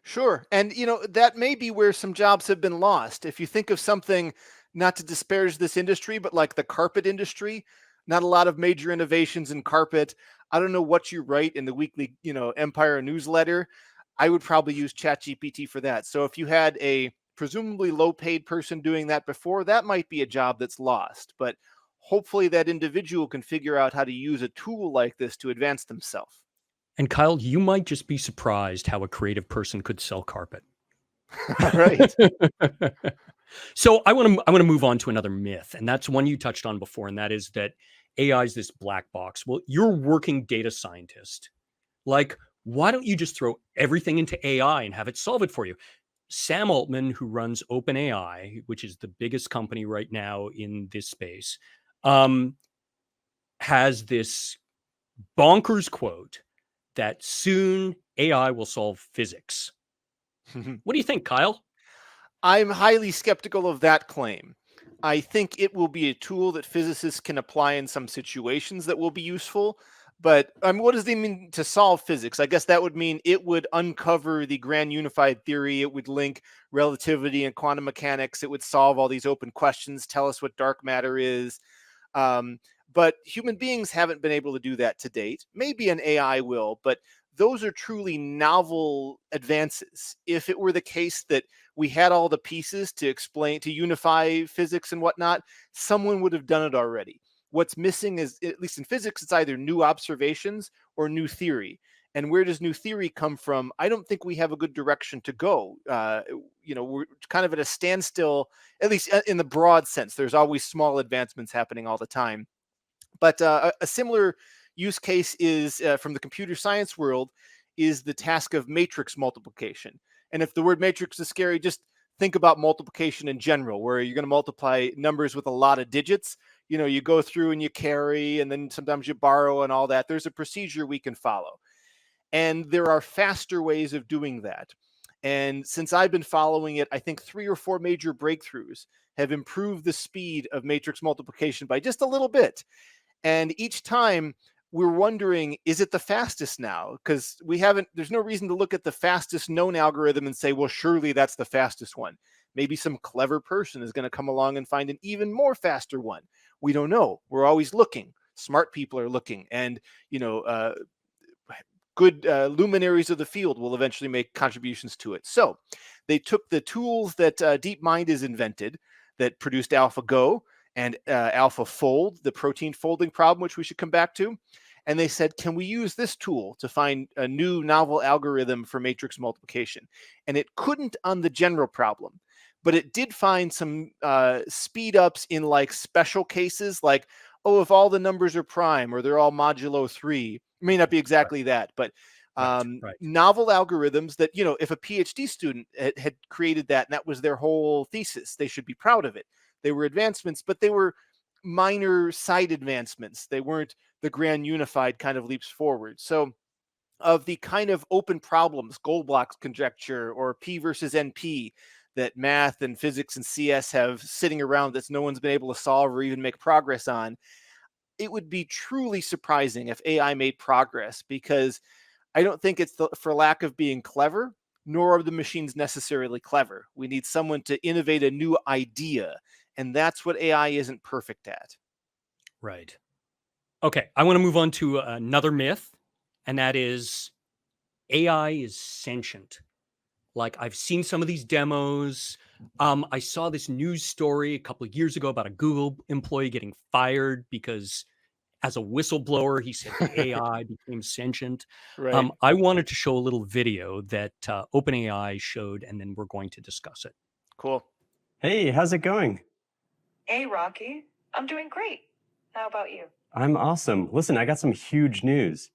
Sure. And, that may be where some jobs have been lost. If you think of something, not to disparage this industry, but like the carpet industry, not a lot of major innovations in carpet. I don't know what you write in the weekly, Empire newsletter. I would probably use ChatGPT for that. So if you had a presumably low paid person doing that before, that might be a job that's lost. But hopefully that individual can figure out how to use a tool like this to advance themselves. And Kyle, you might just be surprised how a creative person could sell carpet. Right. So I want to move on to another myth, and that's one you touched on before, and that is that AI is this black box. Well, you're a working data scientist. Like, why don't you just throw everything into AI and have it solve it for you? Sam Altman, who runs OpenAI, which is the biggest company right now in this space, has this bonkers quote that soon AI will solve physics. What do you think, Kyle? I'm highly skeptical of that claim. I think it will be a tool that physicists can apply in some situations that will be useful. But what does it mean to solve physics? I guess that would mean it would uncover the grand unified theory. It would link relativity and quantum mechanics. It would solve all these open questions, tell us what dark matter is. But human beings haven't been able to do that to date. Maybe an AI will, but those are truly novel advances. If it were the case that we had all the pieces to unify physics and whatnot, someone would have done it already. What's missing is, at least in physics, it's either new observations or new theory. And where does new theory come from? I don't think we have a good direction to go. We're kind of at a standstill, at least in the broad sense. There's always small advancements happening all the time. But a similar use case is from the computer science world is the task of matrix multiplication. And if the word matrix is scary, just think about multiplication in general, where you're going to multiply numbers with a lot of digits. You go through and you carry, and then sometimes you borrow and all that. There's a procedure we can follow. And there are faster ways of doing that. And since I've been following it, I think 3 or 4 major breakthroughs have improved the speed of matrix multiplication by just a little bit. And each time we're wondering, is it the fastest now? Because there's no reason to look at the fastest known algorithm and say, well, surely that's the fastest one. Maybe some clever person is going to come along and find an even more faster one. We don't know. We're always looking. Smart people are looking, and good luminaries of the field will eventually make contributions to it. So they took the tools that DeepMind has invented that produced AlphaGo and AlphaFold, the protein folding problem, which we should come back to. And they said, can we use this tool to find a new novel algorithm for matrix multiplication? And it couldn't on the general problem, but it did find some speed ups in like special cases, like, oh, if all the numbers are prime or they're all modulo 3. It may not be exactly that, but novel algorithms that, if a PhD student had created that and that was their whole thesis, they should be proud of it. They were advancements, but they were minor side advancements. They weren't the grand unified kind of leaps forward. So of the kind of open problems, Goldbach's conjecture or P versus NP, that math and physics and CS have sitting around that no one's been able to solve or even make progress on, it would be truly surprising if AI made progress, because I don't think it's for lack of being clever, nor are the machines necessarily clever. We need someone to innovate a new idea, and that's what AI isn't perfect at. Right. Okay, I want to move on to another myth, and that is AI is sentient. Like, I've seen some of these demos. I saw this news story a couple of years ago about a Google employee getting fired because, as a whistleblower, he said the AI became sentient. Right. I wanted to show a little video that OpenAI showed, and then we're going to discuss it. Cool. Hey, how's it going? Hey, Rocky. I'm doing great. How about you? I'm awesome. Listen, I got some huge news.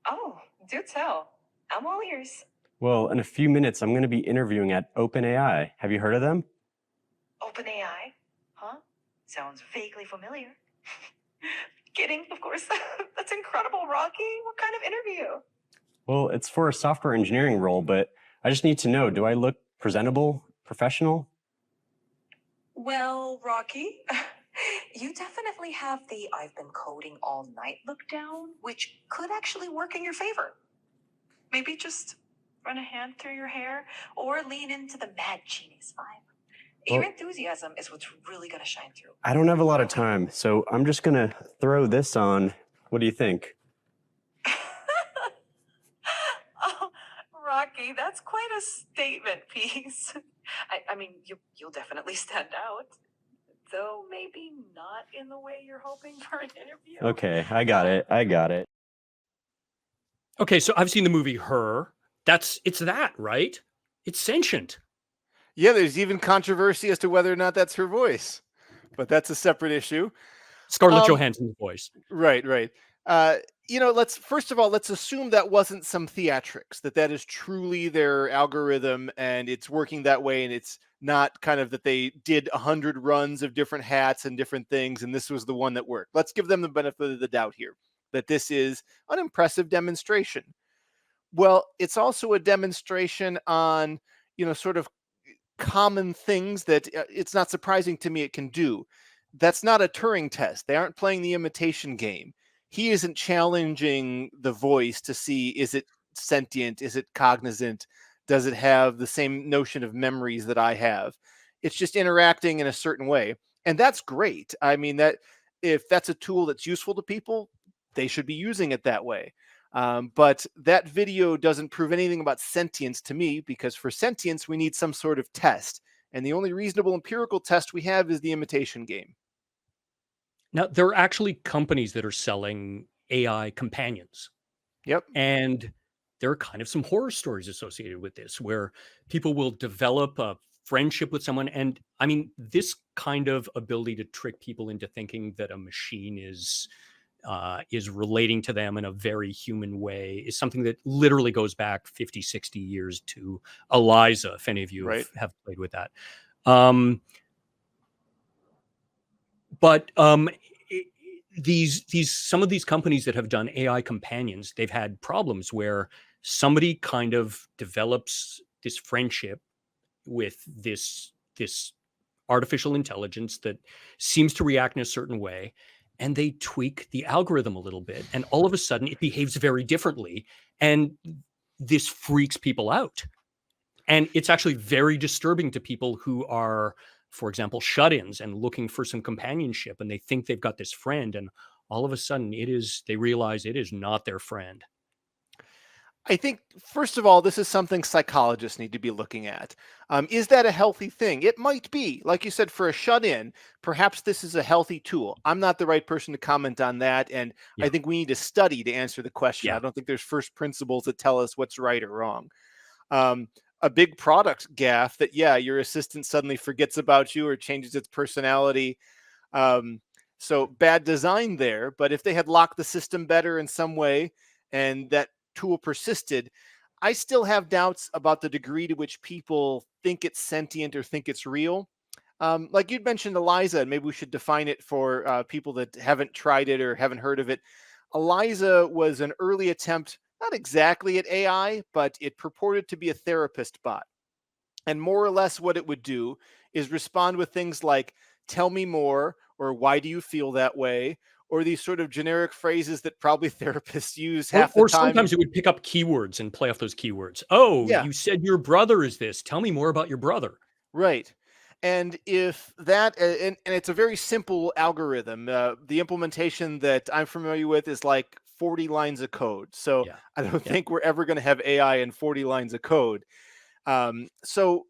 Oh, do tell. I'm all ears. Well, in a few minutes, I'm going to be interviewing at OpenAI. Have you heard of them? OpenAI? Huh? Sounds vaguely familiar. Kidding, of course. That's incredible, Rocky. What kind of interview? Well, it's for a software engineering role, but I just need to know, do I look presentable, professional? Well, Rocky, you definitely have the I've been coding all night look down, which could actually work in your favor. Maybe just run a hand through your hair or lean into the mad genius vibe. Your enthusiasm is what's really going to shine through. I don't have a lot of time, so I'm just going to throw this on. What do you think? Oh, Rocky, that's quite a statement piece. I mean, you'll definitely stand out, though maybe not in the way you're hoping for an interview. Okay, I got it. Okay, so I've seen the movie Her. It's that, right? It's sentient. Yeah, there's even controversy as to whether or not that's her voice, but that's a separate issue. Scarlett Johansson's voice. Right. Let's assume that wasn't some theatrics, that is truly their algorithm and it's working that way, and it's not kind of that they did 100 runs of different hats and different things and this was the one that worked. Let's give them the benefit of the doubt here, that this is an impressive demonstration. Well, it's also a demonstration on, sort of common things that it's not surprising to me it can do. That's not a Turing test. They aren't playing the imitation game. He isn't challenging the voice to see, is it sentient? Is it cognizant? Does it have the same notion of memories that I have? It's just interacting in a certain way. And that's great. I mean, that if that's a tool that's useful to people, they should be using it that way. But that video doesn't prove anything about sentience to me, because for sentience, we need some sort of test. And the only reasonable empirical test we have is the imitation game. Now, there are actually companies that are selling AI companions. Yep. And there are kind of some horror stories associated with this, where people will develop a friendship with someone. And I mean, this kind of ability to trick people into thinking that a machine is relating to them in a very human way is something that literally goes back 50, 60 years to Eliza, if any of you have played with that. But some of these companies that have done AI companions, they've had problems where somebody kind of develops this friendship with this artificial intelligence that seems to react in a certain way, and they tweak the algorithm a little bit, and all of a sudden it behaves very differently, and this freaks people out. And it's actually very disturbing to people who are for example, shut-ins and looking for some companionship, and they think they've got this friend, and all of a sudden they realize it is not their friend. I think, first of all, this is something psychologists need to be looking at. Is that a healthy thing? It might be. Like you said, for a shut-in, perhaps this is a healthy tool. I'm not the right person to comment on that, and I think we need to study to answer the question. I don't think there's first principles that tell us what's right or wrong. A big product gaffe that, your assistant suddenly forgets about you or changes its personality. So bad design there, but if they had locked the system better in some way and that tool persisted, I still have doubts about the degree to which people think it's sentient or think it's real. Like you'd mentioned Eliza, and maybe we should define it for people that haven't tried it or haven't heard of it. Eliza was an early attempt, not exactly at AI, but it purported to be a therapist bot. And more or less what it would do is respond with things like, tell me more, or why do you feel that way? Or these sort of generic phrases that probably therapists use half the Or time. sometimes it would pick up keywords and play off those keywords. Oh, Yeah. you said your brother is this. Tell me more about your brother. Right. And if that, and it's a very simple algorithm. The implementation that I'm familiar with is like 40 lines of code. So I don't think we're ever going to have AI in 40 lines of code. So,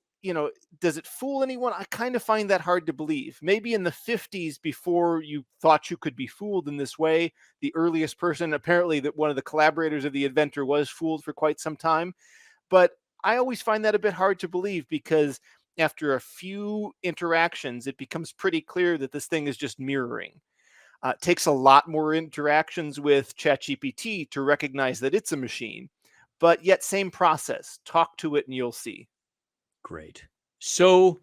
does it fool anyone? I kind of find that hard to believe. Maybe in the 50s, before you thought you could be fooled in this way, the earliest person, apparently that one of the collaborators of the inventor, was fooled for quite some time. But I always find that a bit hard to believe, because after a few interactions, it becomes pretty clear that this thing is just mirroring. It takes a lot more interactions with ChatGPT to recognize that it's a machine, but yet same process. Talk to it and you'll see. Great. So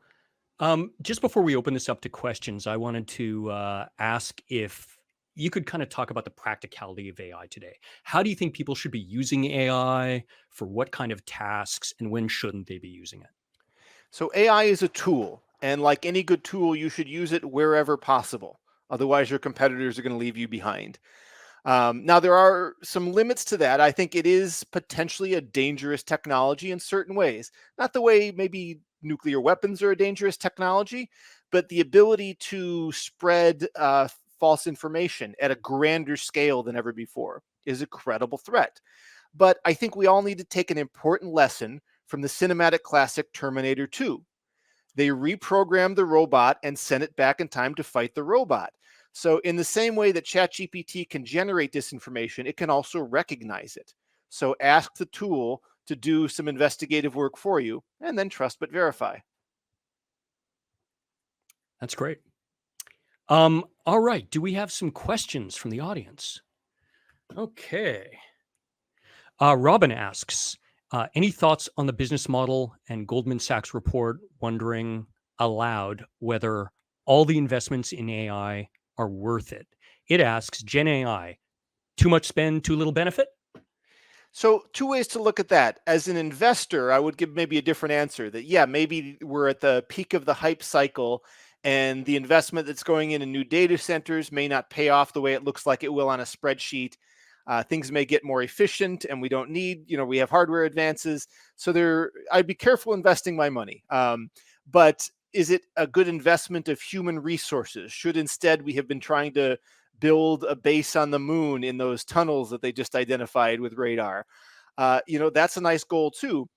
just before we open this up to questions, I wanted to ask if you could kind of talk about the practicality of AI today. How do you think people should be using AI, for what kind of tasks, and when shouldn't they be using it? So AI is a tool, and like any good tool, you should use it wherever possible. Otherwise, your competitors are going to leave you behind. Now, there are some limits to that. I think it is potentially a dangerous technology in certain ways. Not the way maybe nuclear weapons are a dangerous technology, but the ability to spread false information at a grander scale than ever before is a credible threat. But I think we all need to take an important lesson from the cinematic classic Terminator 2. They reprogrammed the robot and sent it back in time to fight the robot. So in the same way that ChatGPT can generate disinformation, it can also recognize it. So ask the tool to do some investigative work for you, and then trust but verify. That's great. All right. Do we have some questions from the audience? Okay. Robin asks, any thoughts on the business model and Goldman Sachs report, wondering aloud whether all the investments in AI are worth it? It asks, Gen AI, too much spend, too little benefit? So two ways to look at that. As an investor, I would give maybe a different answer that, maybe we're at the peak of the hype cycle, and the investment that's going into new data centers may not pay off the way it looks like it will on a spreadsheet. Things may get more efficient, and we don't need, we have hardware advances. So I'd be careful investing my money. But is it a good investment of human resources? Should instead we have been trying to build a base on the moon in those tunnels that they just identified with radar? That's a nice goal too.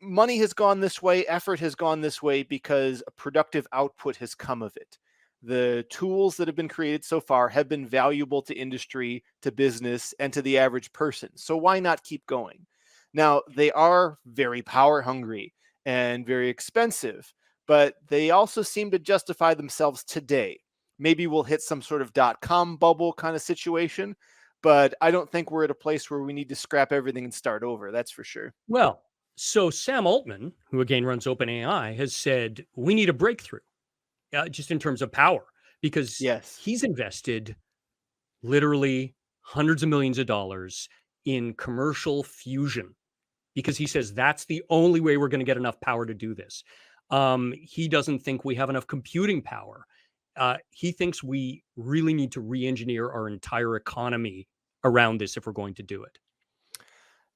Money has gone this way, effort has gone this way because a productive output has come of it. The tools that have been created so far have been valuable to industry, to business, and to the average person. So why not keep going? Now, they are very power hungry and very expensive, but they also seem to justify themselves today. Maybe we'll hit some sort of dot-com bubble kind of situation, but I don't think we're at a place where we need to scrap everything and start over. That's for sure. Well, so Sam Altman, who again runs OpenAI, has said we need a breakthrough, just in terms of power, because he's invested literally hundreds of millions of dollars in commercial fusion, because he says that's the only way we're going to get enough power to do this. He doesn't think we have enough computing power. He thinks we really need to re-engineer our entire economy around this if we're going to do it.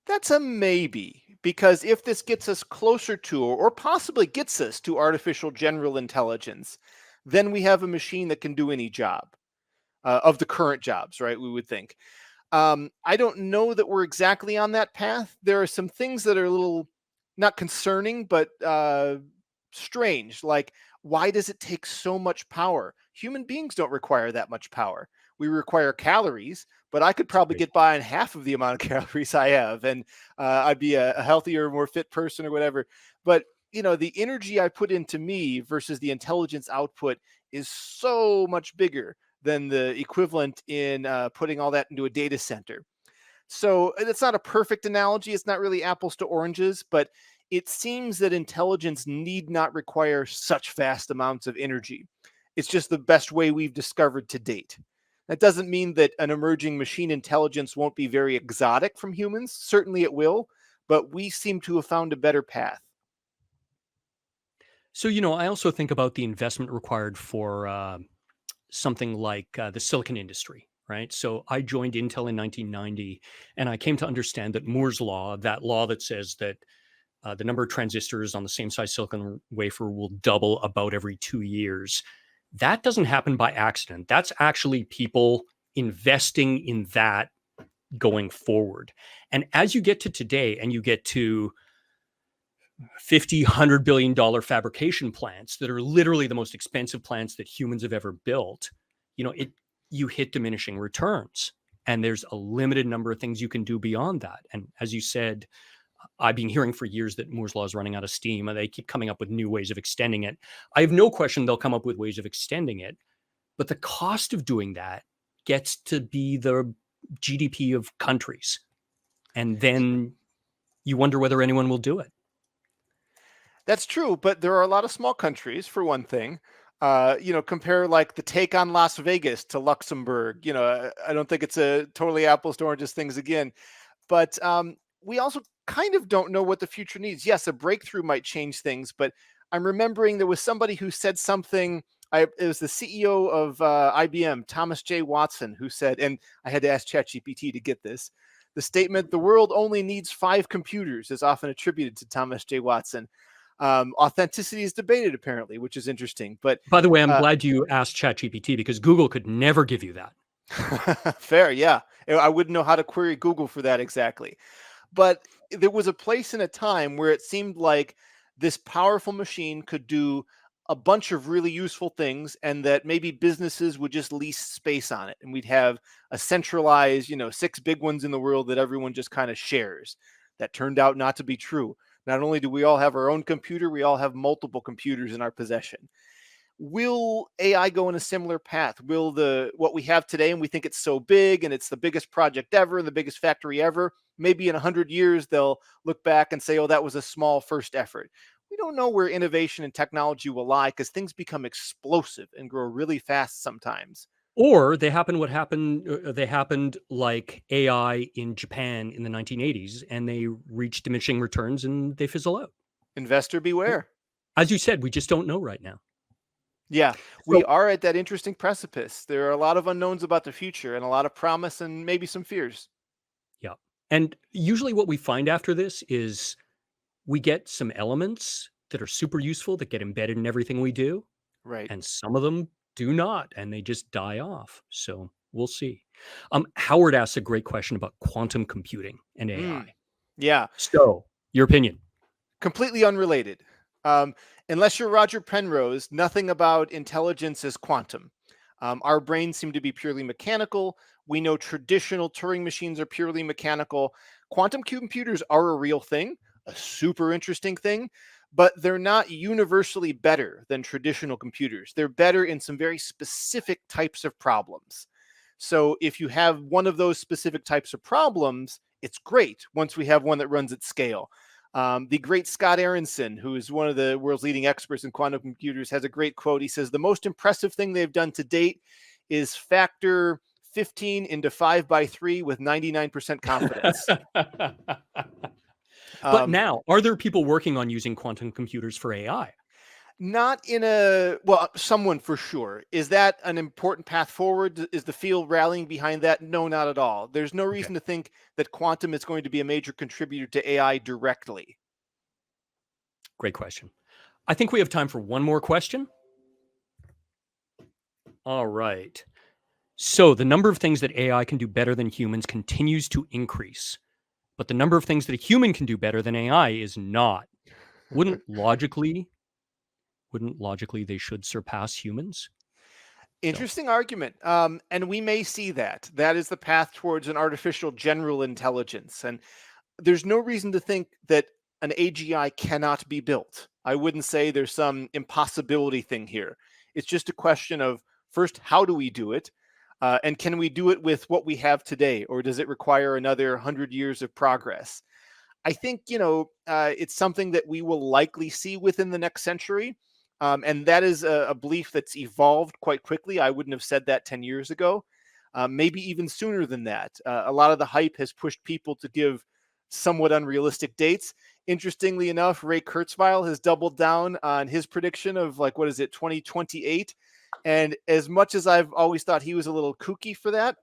That's a maybe, because if this gets us closer to, or possibly gets us to artificial general intelligence, then we have a machine that can do any job of the current jobs, right? We would think. I don't know that we're exactly on that path. There are some things that are a little not concerning, but strange. Like, why does it take so much power? Human beings don't require that much power. We require calories, but I could probably get by on half of the amount of calories I have, and I'd be a healthier, more fit person or whatever. But the energy I put into me versus the intelligence output is so much bigger than the equivalent in putting all that into a data center. So it's not a perfect analogy. It's not really apples to oranges, but it seems that intelligence need not require such vast amounts of energy. It's just the best way we've discovered to date. That doesn't mean that an emerging machine intelligence won't be very exotic from humans. Certainly it will, but we seem to have found a better path. So, I also think about the investment required for something like the silicon industry, right? So I joined Intel in 1990, and I came to understand that Moore's law, that law that says that the number of transistors on the same size silicon wafer will double about every 2 years. That doesn't happen by accident. That's actually people investing in that going forward. And as you get to today and you get to $50, $100 billion fabrication plants that are literally the most expensive plants that humans have ever built, you hit diminishing returns. And there's a limited number of things you can do beyond that. And as you said, I've been hearing for years that Moore's law is running out of steam, and they keep coming up with new ways of extending it. I have no question they'll come up with ways of extending it, but the cost of doing that gets to be the GDP of countries. And then you wonder whether anyone will do it. That's true, but there are a lot of small countries, for one thing. Compare like the take on Las Vegas to Luxembourg. I don't think it's a totally apples to oranges things again. But we also kind of don't know what the future needs. Yes, a breakthrough might change things, but I'm remembering there was somebody who said something. It was the CEO of IBM, Thomas J. Watson, who said, and I had to ask ChatGPT to get this. The statement, "The world only needs 5 computers," is often attributed to Thomas J. Watson. Authenticity is debated, apparently, which is interesting. But by the way, I'm glad you asked ChatGPT, because Google could never give you that. Fair, yeah. I wouldn't know how to query Google for that exactly. But there was a place in a time where it seemed like this powerful machine could do a bunch of really useful things, and that maybe businesses would just lease space on it, and we'd have a centralized, 6 big ones in the world that everyone just kind of shares. That turned out not to be true. Not only do we all have our own computer, we all have multiple computers in our possession. Will AI go in a similar path? Will what we have today, and we think it's so big and it's the biggest project ever and the biggest factory ever, maybe in 100 years they'll look back and say, oh, that was a small first effort. We don't know where innovation and technology will lie, because things become explosive and grow really fast sometimes. Or they happened like AI in Japan in the 1980s, and they reach diminishing returns and they fizzle out. Investor beware. As you said, we just don't know right now. Yeah, we are at that interesting precipice. There are a lot of unknowns about the future, and a lot of promise, and maybe some fears. Yeah. And usually what we find after this is we get some elements that are super useful that get embedded in everything we do. Right. And some of them do not, and they just die off. So we'll see. Howard asks a great question about quantum computing and AI. Yeah. So, your opinion? Completely unrelated. Unless you're Roger Penrose, nothing about intelligence is quantum. Our brains seem to be purely mechanical. We know traditional Turing machines are purely mechanical. Quantum computers are a real thing, a super interesting thing, but they're not universally better than traditional computers. They're better in some very specific types of problems. So if you have one of those specific types of problems, it's great once we have one that runs at scale. The great Scott Aronson, who is one of the world's leading experts in quantum computers, has a great quote. He says, the most impressive thing they've done to date is factor 15 into 5 by 3 with 99% confidence. But now, are there people working on using quantum computers for AI? Not in someone for sure. Is that an important path forward? Is the field rallying behind that? No, not at all. There's no reason to think that quantum is going to be a major contributor to AI directly. Great question. I think we have time for one more question. All right. So the number of things that AI can do better than humans continues to increase, but the number of things that a human can do better than AI is not. Wouldn't logically they should surpass humans? Interesting argument. And we may see that. That is the path towards an artificial general intelligence. And there's no reason to think that an AGI cannot be built. I wouldn't say there's some impossibility thing here. It's just a question of, first, how do we do it? And can we do it with what we have today? Or does it require another 100 years of progress? I think, it's something that we will likely see within the next century. And that is a belief that's evolved quite quickly. I wouldn't have said that 10 years ago, maybe even sooner than that. A lot of the hype has pushed people to give somewhat unrealistic dates. Interestingly enough, Ray Kurzweil has doubled down on his prediction of 2028. And as much as I've always thought he was a little kooky for that,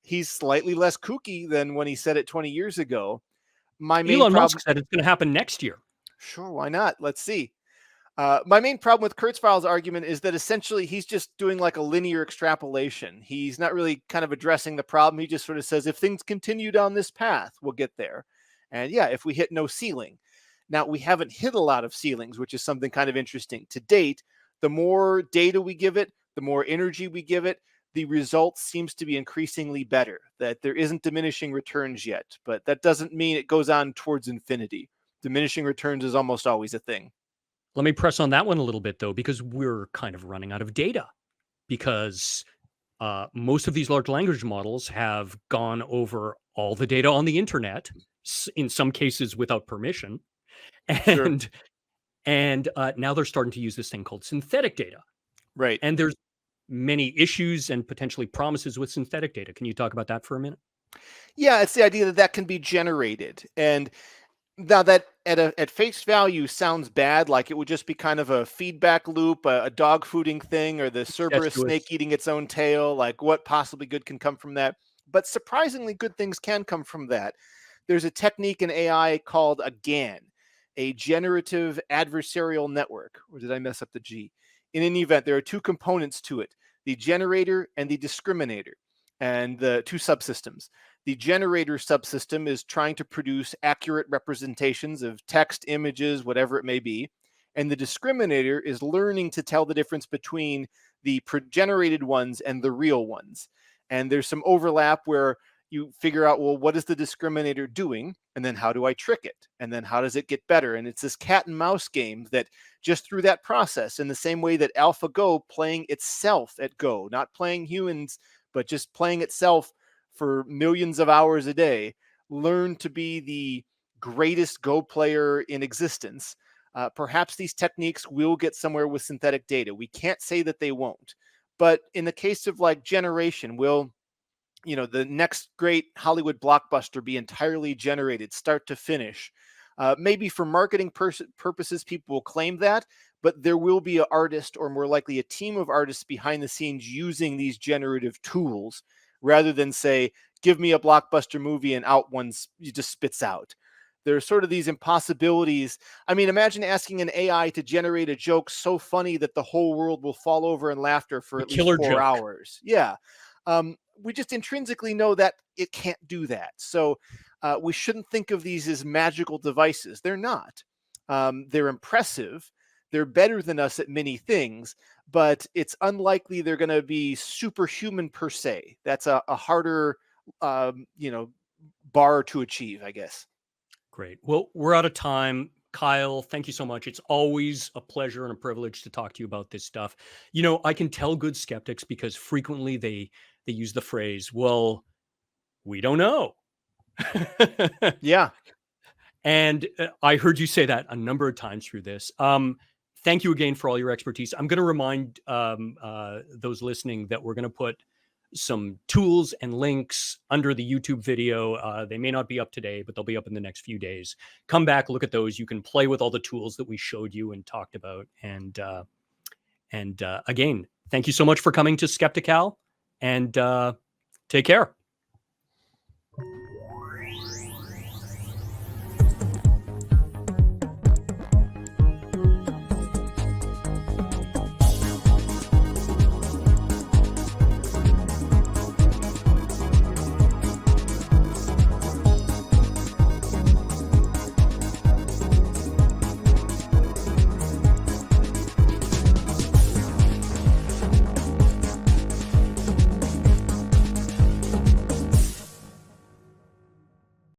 he's slightly less kooky than when he said it 20 years ago. Elon Musk said it's going to happen next year. Sure, why not? Let's see. My main problem with Kurzweil's argument is that essentially he's just doing like a linear extrapolation. He's not really kind of addressing the problem. He just sort of says, if things continue down this path, we'll get there. And yeah, if we hit no ceiling. Now, we haven't hit a lot of ceilings, which is something kind of interesting. To date, the more data we give it, the more energy we give it, the result seems to be increasingly better, that there isn't diminishing returns yet. But that doesn't mean it goes on towards infinity. Diminishing returns is almost always a thing. Let me press on that one a little bit, though, because we're kind of running out of data. Because most of these large language models have gone over all the data on the internet, in some cases without permission. And Sure. and now they're starting to use this thing called synthetic data. Right. And there's many issues and potentially promises with synthetic data. Can you talk about that for a minute? Yeah, it's the idea that can be generated. And now that at face value sounds bad, like it would just be kind of a feedback loop, a dog fooding thing, or the Cerberus snake eating its own tail. Like, what possibly good can come from that? But surprisingly, good things can come from that. There's a technique in AI called a GAN, a generative adversarial network. Or did I mess up the G? In any event, there are two components to it: the generator and the discriminator, and the two subsystems. The generator subsystem is trying to produce accurate representations of text, images, whatever it may be. And the discriminator is learning to tell the difference between the generated ones and the real ones. And there's some overlap where you figure out, well, what is the discriminator doing? And then how do I trick it? And then how does it get better? And it's this cat and mouse game that just through that process, in the same way that AlphaGo playing itself at Go, not playing humans, but just playing itself for millions of hours a day, learn to be the greatest Go player in existence. Perhaps these techniques will get somewhere with synthetic data. We can't say that they won't. But in the case of like generation, will the next great Hollywood blockbuster be entirely generated, start to finish? Maybe for marketing purposes, people will claim that, but there will be an artist, or more likely a team of artists behind the scenes using these generative tools, rather than say, give me a blockbuster movie and out ones just spits out. There are sort of these impossibilities. I mean, imagine asking an AI to generate a joke so funny that the whole world will fall over in laughter for at least 4 hours. Yeah. We just intrinsically know that it can't do that. So we shouldn't think of these as magical devices. They're not. They're impressive. They're better than us at many things, but it's unlikely they're going to be superhuman per se. That's a harder, bar to achieve, I guess. Great. Well, we're out of time. Kyle, thank you so much. It's always a pleasure and a privilege to talk to you about this stuff. I can tell good skeptics because frequently they use the phrase, well, we don't know. Yeah. And I heard you say that a number of times through this. Thank you again for all your expertise. I'm going to remind those listening that we're going to put some tools and links under the YouTube video. They may not be up today, but they'll be up in the next few days. Come back, look at those. You can play with all the tools that we showed you and talked about. And again, thank you so much for coming to Skeptical, and take care.